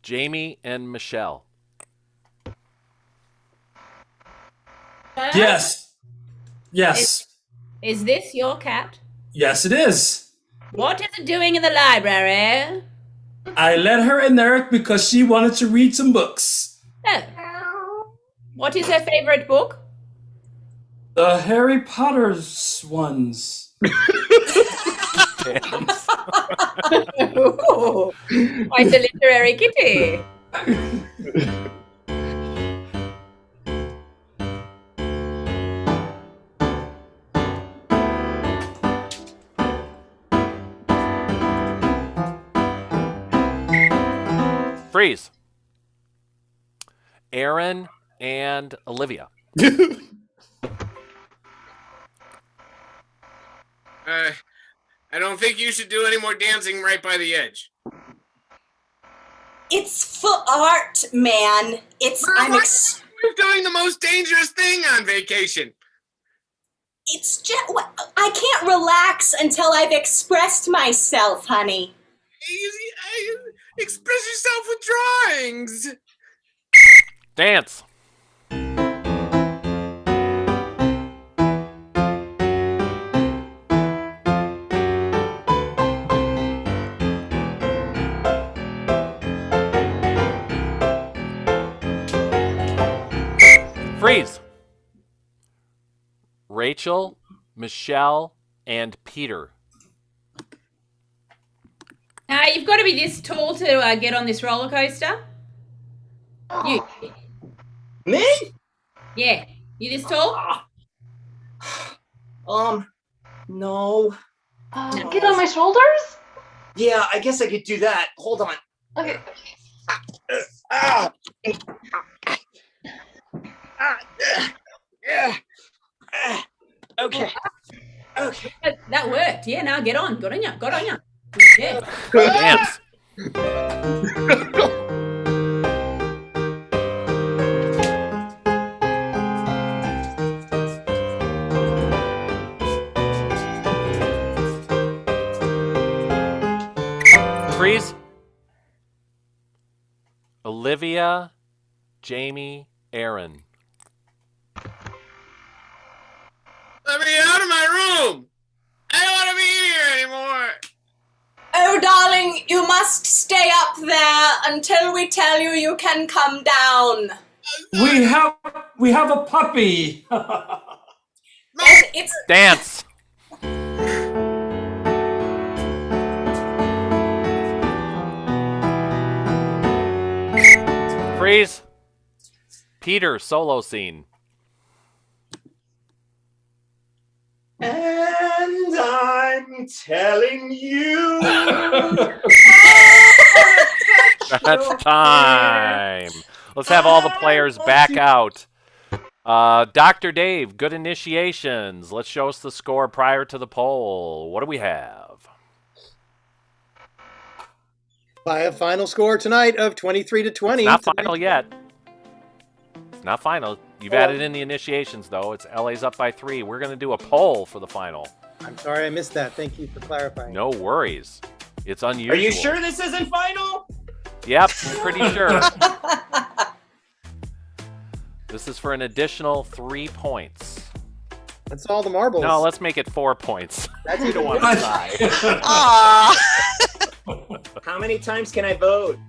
Jamie and Michelle. Yes. Yes. Is this your cat? Yes, it is. What is it doing in the library? I let her in there because she wanted to read some books. Oh. What is her favorite book? The Harry Potter's ones. Ooh, quite a literary kitty. Freeze. Aaron and Olivia. I don't think you should do any more dancing right by the edge. It's for art, man. We're doing the most dangerous thing on vacation. It's just, I can't relax until I've expressed myself, honey. Express yourself with drawings. Rachel, Michelle, and Peter. You've got to be this tall to get on this roller coaster. You. Me? Yeah. You this tall? No. Get on my shoulders? Yeah, I guess I could do that. Hold on. Okay. Okay. Okay. That worked. Yeah, now get on. Got on ya. Got on ya. Yeah. Dance. Freeze. Olivia, Jamie, Aaron. Let me out of my room. I don't want to be in here anymore. Oh, darling, you must stay up there until we tell you you can come down. We have a puppy. It's Dance. Freeze. Peter, solo scene. And I'm telling you. That's time. Let's have all the players back out. Dr. Dave, good initiations. Let's show us the score prior to the poll. What do we have? By a final score tonight of 23-20. It's not final yet. It's not final. You've added in the initiations, though. It's LA's up by 3. We're going to do a poll for the final. I'm sorry I missed that. Thank you for clarifying. No worries. It's unusual. Are you sure this isn't final? Yep, pretty sure. This is for an additional 3 points. That's all the marbles. No, let's make it 4 points. That's you don't want to try. Aw. How many times can I vote?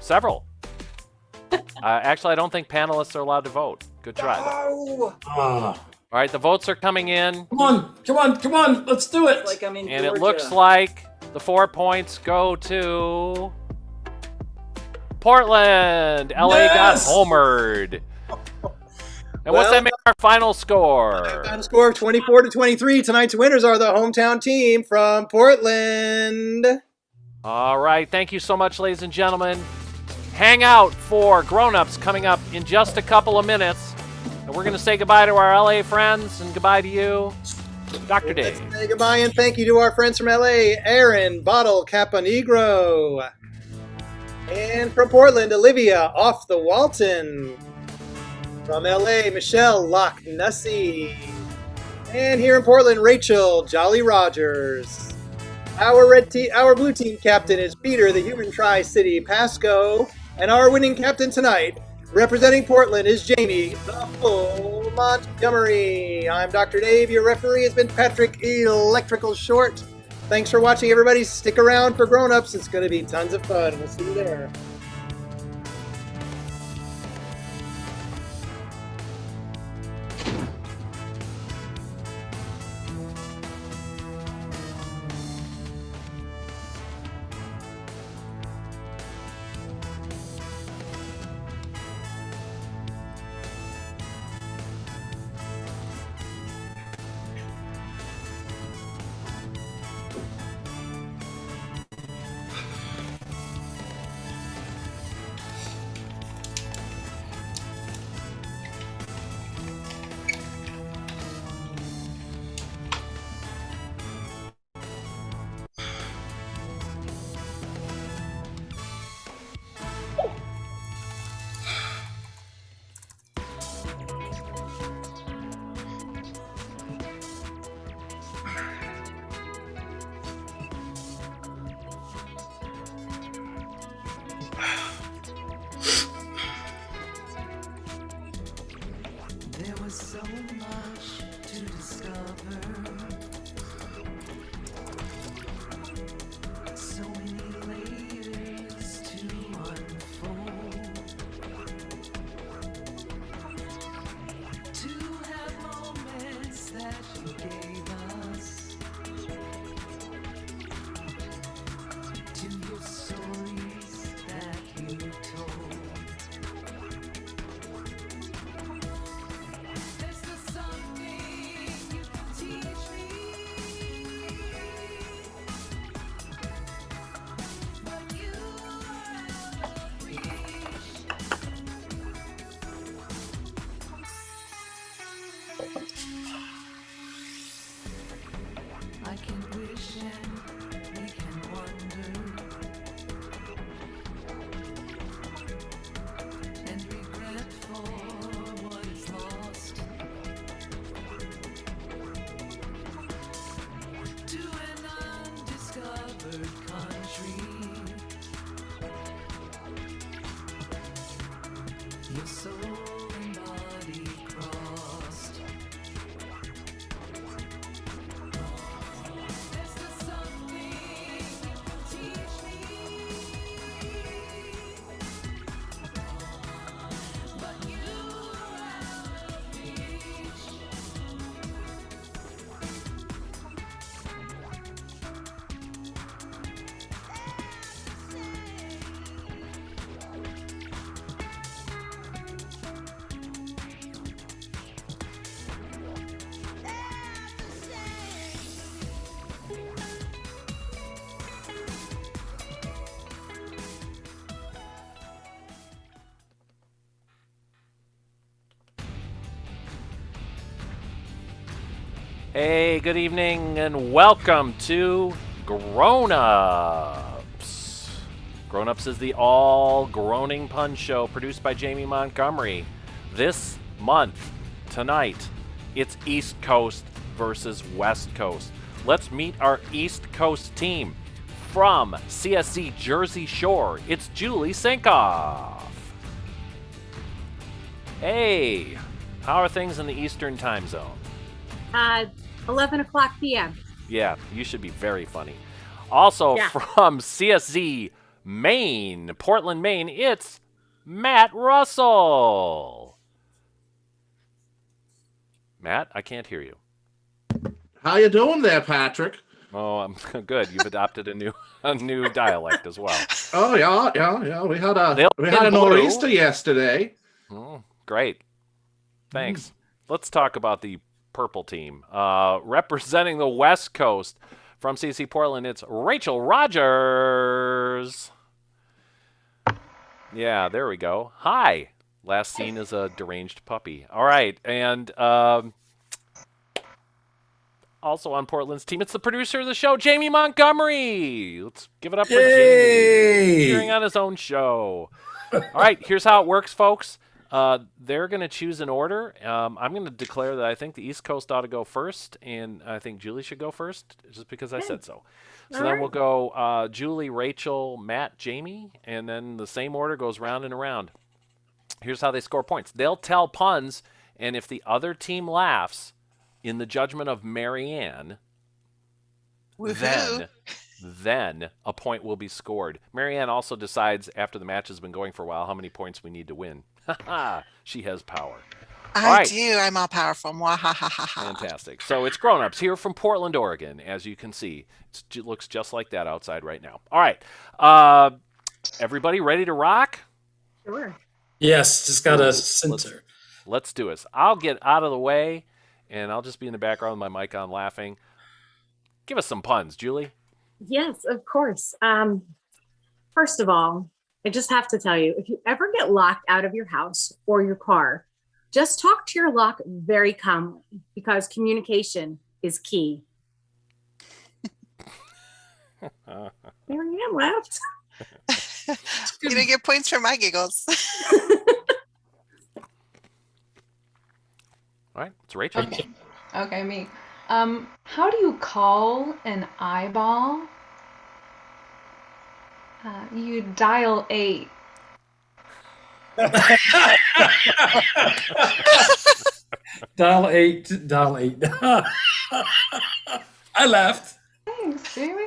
Several. Actually, I don't think panelists are allowed to vote. Good try. Oh, All right, the votes are coming in. Come on, let's do it. it's like I'm in And Georgia. it looks like the 4 points go to Portland. LA got Yes! homered. And what's that make our final score? Final score of 24-23. Tonight's winners are the hometown team from Portland. All right, thank you so much, ladies and gentlemen. Hang out for grown-ups coming up in just a couple of minutes. And we're going to say goodbye to our LA friends and goodbye to you, Dr. Dave. Let's say goodbye and thank you to our friends from LA, Aaron Bottle Caponegro. And from Portland, Olivia Off the Walton. From LA, Michelle Loch Nussey. And here in Portland, Rachel Jolly Rogers. Our blue team captain is Peter, the human Tri-City Pasco. And our winning captain tonight, representing Portland, is Jamie, the full Montgomery. I'm Dr. Dave. Your referee has been Patrick Electrical Short. Thanks for watching, everybody. Stick around for grown-ups. It's going to be tons of fun. We'll see you there. Hey, good evening and welcome to Grown Ups. Grown Ups is the all groaning pun show produced by Jamie Montgomery. This month, tonight, it's East Coast versus West Coast. Let's meet our East Coast team. From CSC Jersey Shore, it's Julie Sankoff. Hey, how are things in the Eastern time zone? 11 o'clock p.m. Yeah, you should be very funny. Also from CSZ Maine, Portland, Maine, it's Matt Russell. Matt, I can't hear you. How you doing there, Patrick? Oh, I'm good. You've adopted a new dialect as well. Oh yeah. We had a nor'easter yesterday. Oh, great. Thanks. Let's talk about the purple team. Representing the West Coast from CC Portland, it's Rachel Rogers. Yeah, there we go. Hi. Last seen as a deranged puppy. All right, and also on Portland's team, it's the producer of the show, Jamie Montgomery. Let's give it up for Jamie. Appearing on his own show. All right, here's how it works, folks. They're going to choose an order. I'm going to declare that I think the East Coast ought to go first, and I think Julie should go first, just because I said so. So then we'll go Julie, Rachel, Matt, Jamie, and then the same order goes round and around. Here's how they score points. They'll tell puns, and if the other team laughs, in the judgment of Marianne, then a point will be scored. Marianne also decides, after the match has been going for a while, how many points we need to win. She has power. I do. I'm all powerful. Fantastic. So it's Grown Ups here from Portland, Oregon. As you can see, it looks just like that outside right now. All right. Everybody ready to rock? Sure. Yes, just got to censor. Let's do it. I'll get out of the way, and I'll just be in the background with my mic on laughing. Give us some puns, Julie. Yes, of course. First of all, I just have to tell you, if you ever get locked out of your house or your car, just talk to your lock very calmly because communication is key. Marianne left. You didn't get points for my giggles. All right, it's Rachel. Okay, me. How do you call an eyeball? You dial 8. Dial 8. I laughed. Thanks, Jamie.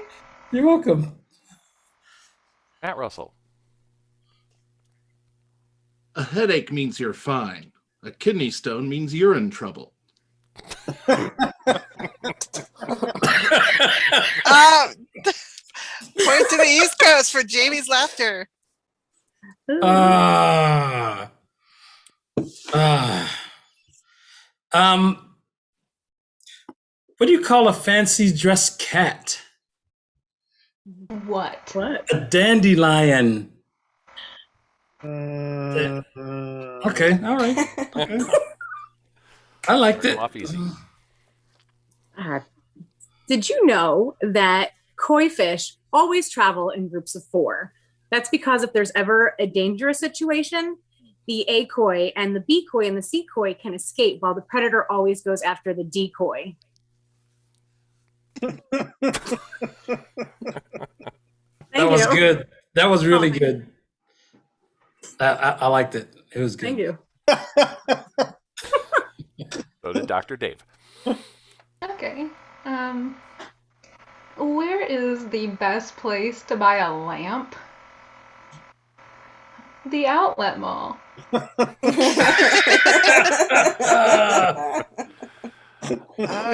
You're welcome. Matt Russell. A headache means you're fine. A kidney stone means you're in trouble. Point to the East Coast for Jamie's laughter. What do you call a fancy dressed cat? What? A dandelion. Okay, all right. Okay. I liked it. Easy. Did you know that koi fish always travel in groups of 4? That's because if there's ever a dangerous situation, the A koi and the B koi and the C koi can escape while the predator always goes after the decoy. That was good. That was really good. I liked it. It was good. Thank you. So did Dr. Dave. Okay. Where is the best place to buy a lamp? The outlet mall. Oh,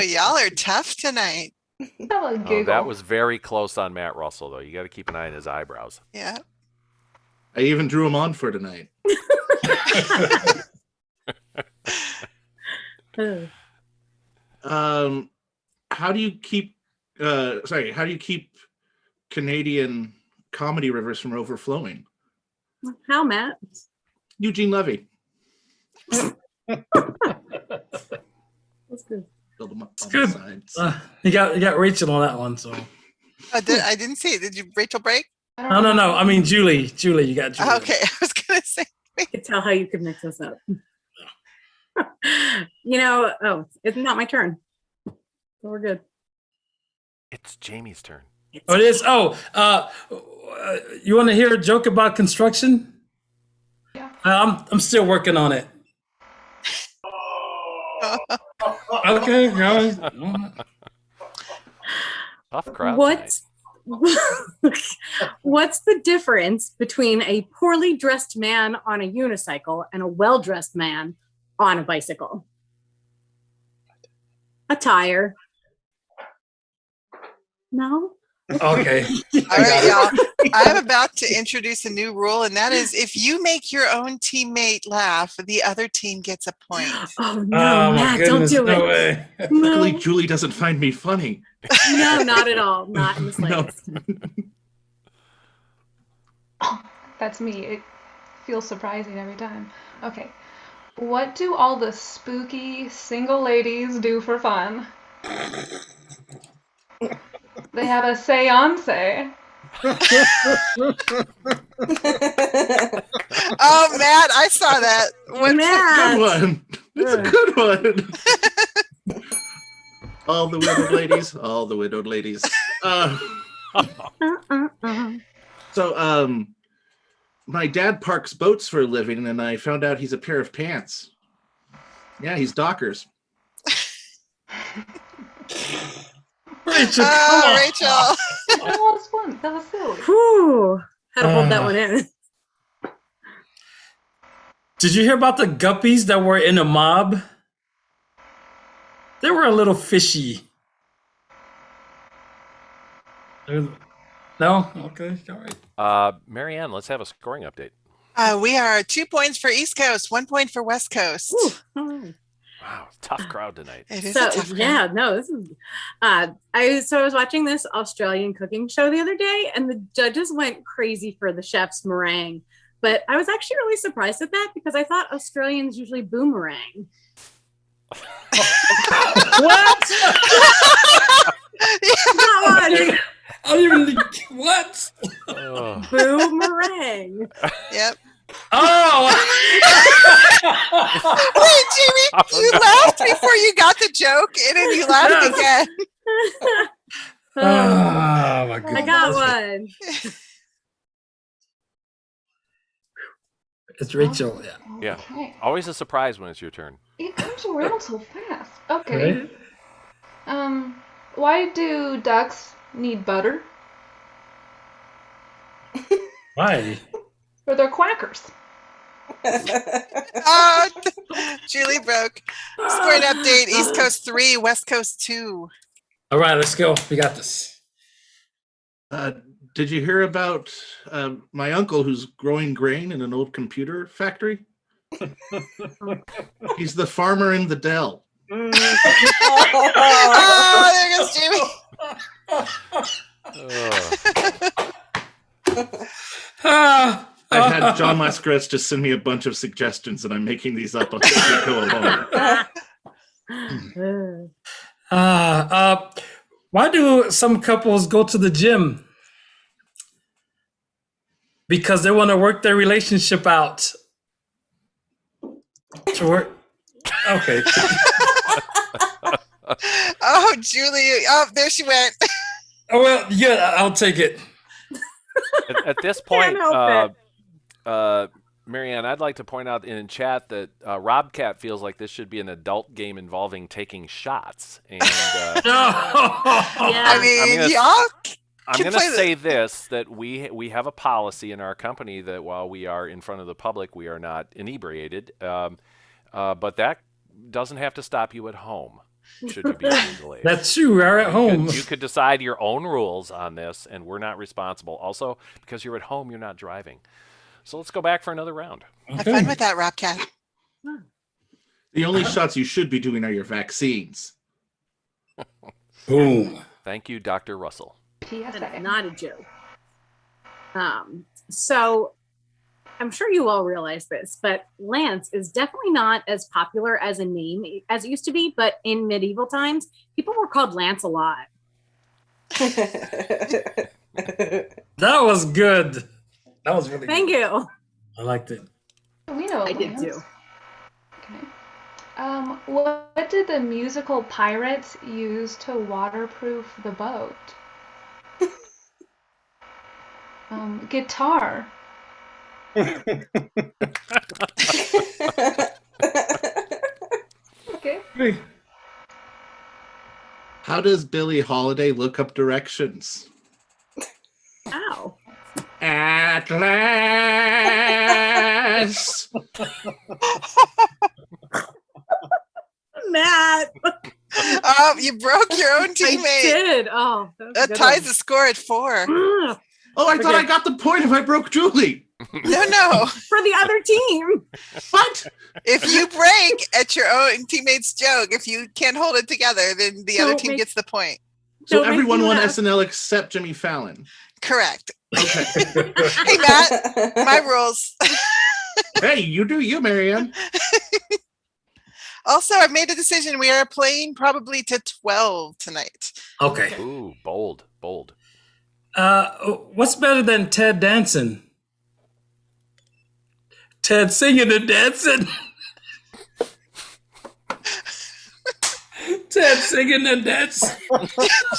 y'all are tough tonight. That was very close on Matt Russell, though. You got to keep an eye on his eyebrows. Yeah. I even drew him on for tonight. How do you keep Canadian comedy rivers from overflowing? How, Matt? Eugene Levy. That's good. Fill them up It's on good. the sides. You got Rachel on that one, so. I didn't see it. Did you, Rachel, break? No. I mean, Julie. Julie, you got Julie. Okay, I was going to say. I could tell how you could mix this up. It's not my turn. So we're good. It's Jamie's turn. Oh, it is? You want to hear a joke about construction? Yeah. I'm still working on it. Okay, guys. Tough crowd. What's the difference between a poorly dressed man on a unicycle and a well-dressed man on a bicycle? A tire. No? Okay. All right, y'all. I'm about to introduce a new rule, and that is if you make your own teammate laugh, the other team gets a point. Oh, no, Matt, don't do no it. Way. Luckily, Julie doesn't find me funny. No, not at all. Not in the No. slightest. That's me. It feels surprising every time. Okay. What do all the spooky single ladies do for fun? They have a seance. Oh, Matt, I saw that. Matt. Good one. It's a good one. All the widowed ladies. All the widowed ladies. So, my dad parks boats for a living, and I found out he's a pair of pants. Yeah, he's Dockers. Rachel, Rachel. That was fun. That was silly. Whew. Had to hold that one in. Did you hear about the guppies that were in a mob? They were a little fishy. No? Okay, all right. Marianne, let's have a scoring update. We are 2 points for East Coast, 1 point for West Coast. Ooh, all right. Wow, tough crowd tonight. It is So, a tough crowd. yeah, no, this is. I was watching this Australian cooking show the other day, and the judges went crazy for the chef's meringue. But I was actually really surprised at that because I thought Australians usually boomerang. What? Not one. I don't even. What? Boomerang. Yep. Oh! Wait, Jamie, you laughed before you got the joke, and then you laughed again. Oh my goodness. I got one. It's Rachel. Yeah. Yeah. Okay. Always a surprise when it's your turn. It comes around so fast. Okay. Why do ducks need butter? Why? Or they're quackers. Oh, Julie broke. Scoring update: East Coast 3, West Coast 2. All right, let's go. We got this. Did you hear about my uncle who's growing grain in an old computer factory? He's the farmer in the Dell. Oh, there goes Jamie. I had John Lascretz just send me a bunch of suggestions, and I'm making these up as we go along. Why do some couples go to the gym? Because they want to work their relationship out. To work. Okay. Oh, Julie. Oh, there she went. Oh, well, yeah, I'll take it. At this Can't point, help Marianne, I'd like to point out in chat that Robcat feels like this should be an adult game involving taking shots. And I mean, y'all I'm can going to play say this, that we have a policy in our company that while we are in front of the public, we are not inebriated. But that doesn't have to stop you at home, should you be illegal age. That's true. We're at home. You could decide your own rules on this, and we're not responsible. Also, because you're at home, you're not driving. So let's go back for another round. Have fun with that, Robcat. The only shots you should be doing are your vaccines. Boom. Thank you, Dr. Russell. That's not a joke. So I'm sure you all realize this, but Lance is definitely not as popular as a name as it used to be. But in medieval times, people were called Lance a lot. That was good. That was really Thank good. you. I liked it. We know I did Lance. too. Okay. What did the musical Pirates use to waterproof the boat? Guitar. Okay. Hey. How does Billie Holiday look up directions? Ow. Atlas. Matt. Oh, you broke your own teammate. I did. Oh, that ties the score at 4. Oh, I thought I got the point if I broke Julie. No. For the other team. What? If you break at your own teammate's joke, if you can't hold it together, then the other team gets the point. So everyone won SNL except Jimmy Fallon. Correct. Okay. Hey, Matt, my rules. Hey, you do you, Marianne. Also, I've made a decision. We are playing probably to 12 tonight. Okay. Ooh, bold, bold. What's better than Ted dancing? Ted singing and dancing. Ted singing and dancing.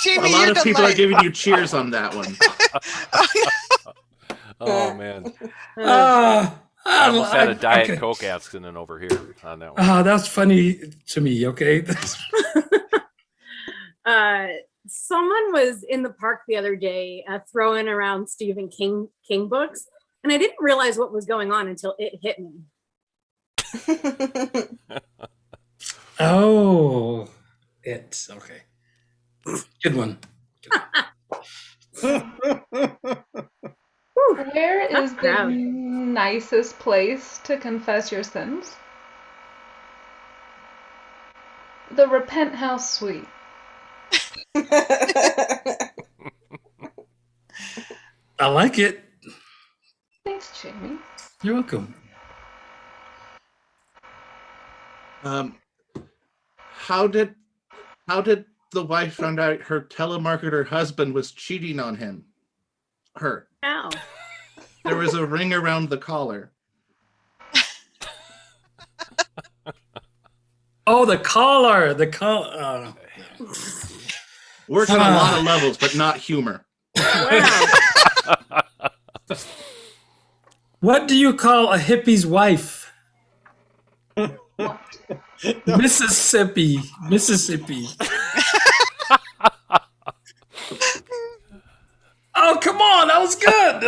Jamie, a lot of people are giving you cheers on that one. Oh, man. I I almost had a Diet Coke accident over here on that one. Oh, that's funny to me, okay? Someone was in the park the other day throwing around Stephen King books, and I didn't realize what was going on until it hit me. Oh, it. Okay. Good one. Where is the nicest place to confess your sins? The Repent House Suite. I like it. Thanks, Jamie. You're welcome. How did the wife find out her telemarketer husband was cheating on her? Ow. There was a ring around the collar. Oh, the collar. The collar. Works on a lot of levels, but not humor. Wow. What do you call a hippie's wife? Mississippi. Oh, come on. That was good.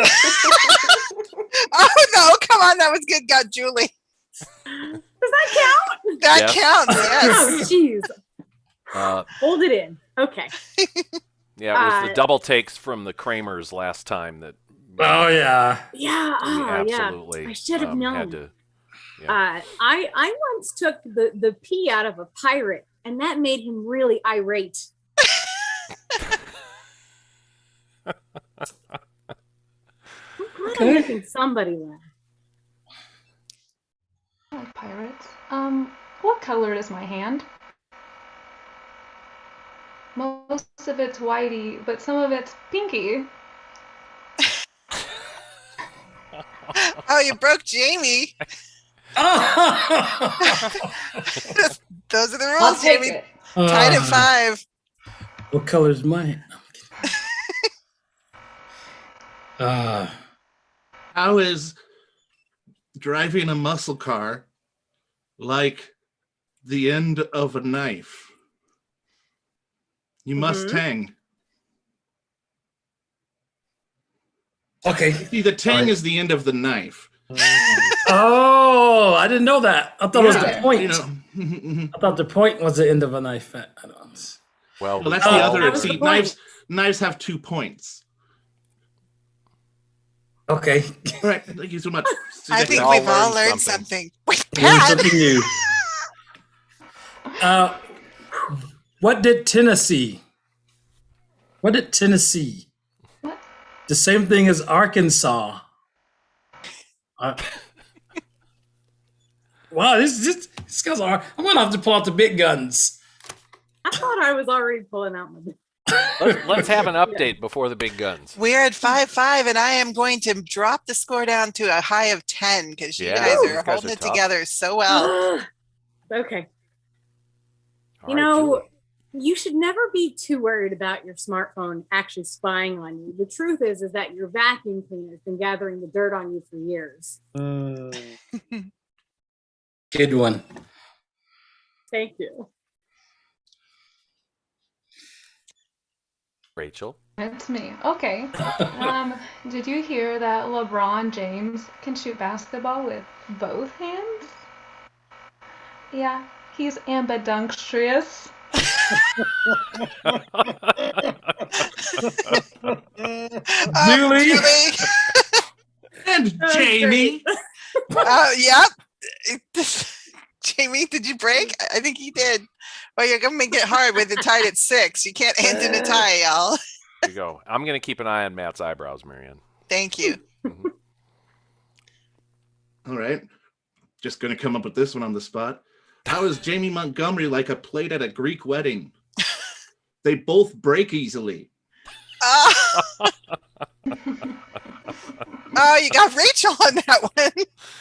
Oh, no. Come on. That was good. Got Julie. Does that count? That Yes. counts, yes. Oh, jeez. Hold it in. Okay. Yeah, it was the double takes from the Kramers last time that. Oh, yeah. Yeah. we Oh, absolutely, yeah. I should have known. had to. I once took the pee out of a pirate, and that made him really irate. I'm making somebody laugh. I like pirates. What color is my hand? Most of it's whitey, but some of it's pinky. Oh, you broke Jamie. Those are the I'll rules, take Jamie. it. Tied at 5. What color is mine? How is driving a muscle car like the end of a knife? You must tang. Okay. See, the tang is the end of the knife. Oh, I didn't know that. I thought it was the Yeah, point. you know. I thought the point was the end of a knife. I don't. Well, Well, that's the other. That was the See, point. knives have 2 points. Okay. All right, thank you so much. I think all we've all learned learned something. something. Wait, Learn Pat. something new. What did Tennessee? What? What? The same thing as Arkansas. Wow, this guy's hard. I'm gonna have to pull out the big guns. I thought I was already pulling out my. Let's have an update before the big guns. We're at 5-5, and I am going to drop the score down to a high of 10 because you guys are holding it together so well. Okay. All You right, know, Julie. you should never be too worried about your smartphone actually spying on you. The truth is that your vacuum cleaner has been gathering the dirt on you for years. Good one. Thank you. Rachel. It's me. Okay. Did you hear that LeBron James can shoot basketball with both hands? Yeah, he's ambidextrous. Julie. And Jamie. Yep. Jamie, did you break? I think he did. Well, you're going to make it hard with it tied at 6. You can't end in a tie, y'all. There you go. I'm going to keep an eye on Matt's eyebrows, Marianne. Thank you. All right. Just going to come up with this one on the spot. How is Jamie Montgomery like a plate at a Greek wedding? They both break easily. Oh, you got Rachel on that one.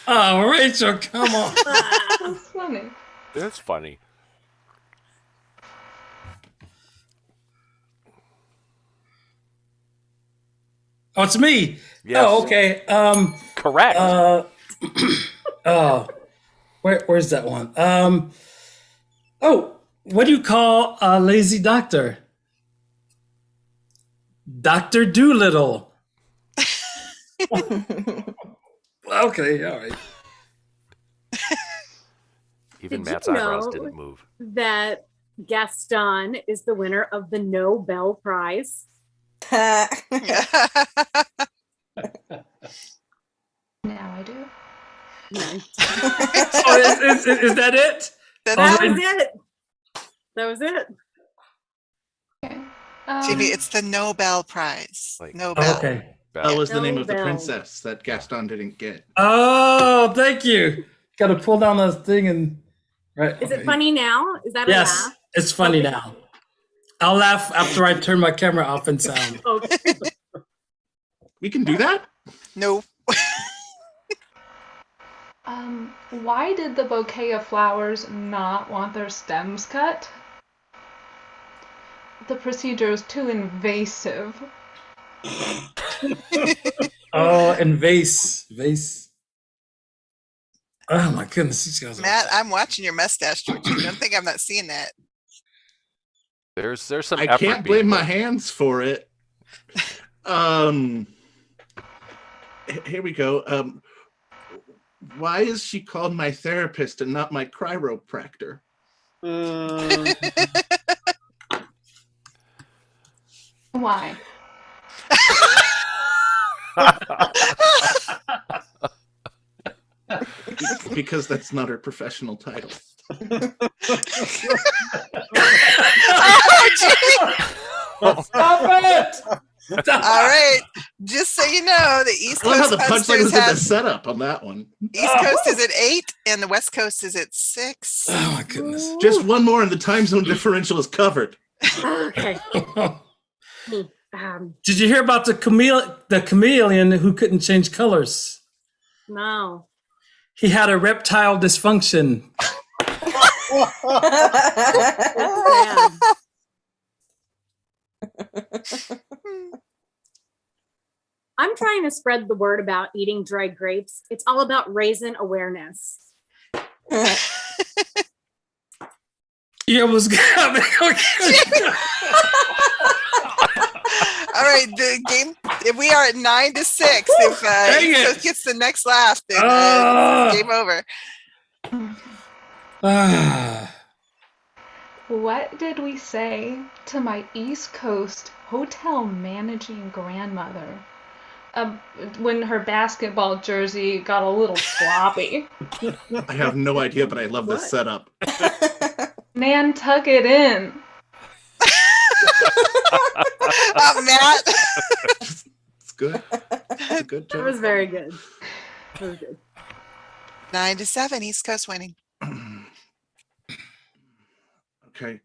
Oh, Rachel, come on. That's funny. That's funny. Oh, it's me. Yes. Oh, okay. Correct. Where's that one? What do you call a lazy doctor? Dr. Doolittle. Okay, all right. Even Did Matt's you eyebrows know didn't move. that Gaston is the winner of the Nobel Prize? Now I do. Is that it? That was it. That was it. Okay. Jamie, it's the Nobel Prize. Nobel. Okay. That was the name of the Nobel. princess that Gaston didn't get. Oh, thank you. Got to pull down this thing and right. Is it funny now? Is that a Yes, laugh? it's funny now. I'll laugh after I turn my camera off and sound. Okay. We can do that? No. Why did the bouquet of flowers not want their stems cut? The procedure is too invasive. Oh, and vase. Oh my goodness, these guys. Matt, I'm watching your mustache twitch. You don't think I'm not seeing that? There's some I effort can't being blame my put. hands for it. Here we go. Why is she called my therapist and not my chiropractor? Why? Because that's not her professional title. Stop it! All right. Just so you know, the East I love how Coast the punchline Hunters was in the have setup on that one. East Coast is at 8 and the West Coast is at 6. Oh my goodness. Just one more and the time zone differential is covered. Okay. Did you hear about the chameleon who couldn't change colors? No. He had a reptile dysfunction. I'm trying to spread the word about eating dried grapes. It's all about raising awareness. Yeah, it was good. All right, the game. We are at 9-6. If Dang East it. Coast gets the next laugh, then it's game over. What did we say to my East Coast hotel managing grandmother when her basketball jersey got a little sloppy? I have no idea, but I love this setup. Nan, tuck it in. Matt. It's good. It's a good That job. was very good. Very good. 9-7, East Coast winning. Okay.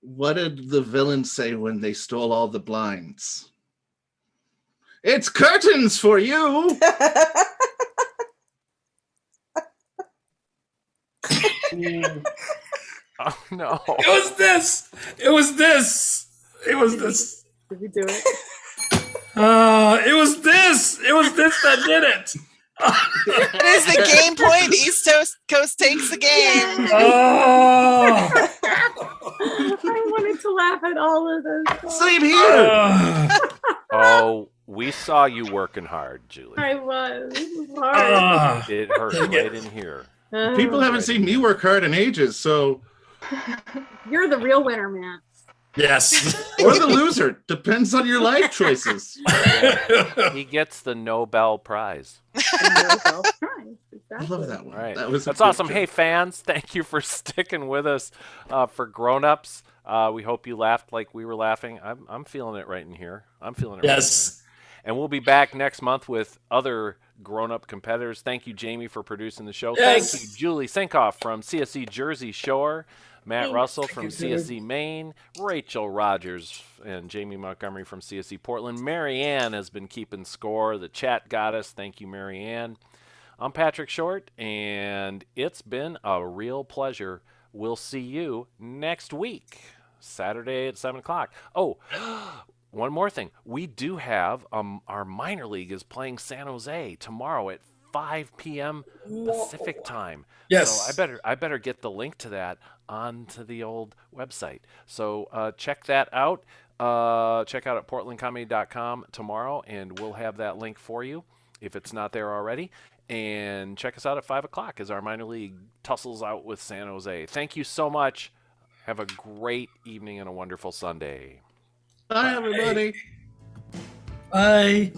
What did the villains say when they stole all the blinds? It's curtains for you. Oh no! It was this. It was this. It was this. Did we do it? It was this. It was this that did it. It is the game point. East Coast takes the game. Oh. I wanted to laugh at all of this. Same here. Oh, we saw you working hard, Julie. I was. It was hard. It hurt right in here. People haven't seen me work hard in ages, so. You're the real winner, man. Yes. Or the loser. Depends on your life choices. He gets the Nobel Prize. Nobel Prize. Exactly. I love that one. Right. That's awesome. joke. Hey, fans, thank you for sticking with us for grown-ups. We hope you laughed like we were laughing. I'm feeling it right in here. I'm feeling it right in here. And we'll be back next month with other grown-up competitors. Thank you, Jamie, for producing the show. Yes. Thank you, Julie Sinkoff from CSC Jersey Shore, Matt Russell from CSC Maine, Rachel Rogers and Jamie Montgomery from CSC Portland. Mary Ann has been keeping score. The chat goddess. Thank you, Mary Ann. I'm Patrick Short, and it's been a real pleasure. We'll see you next week, Saturday at 7 o'clock. Oh, one more thing. We do have our minor league is playing San Jose tomorrow at 5 p.m. Pacific time. Yes. So I better get the link to that onto the old website. So check that out. Check out at portlandcomedy.com tomorrow, and we'll have that link for you if it's not there already. And check us out at 5 o'clock as our minor league tussles out with San Jose. Thank you so much. Have a great evening and a wonderful Sunday. Bye, everybody. Bye.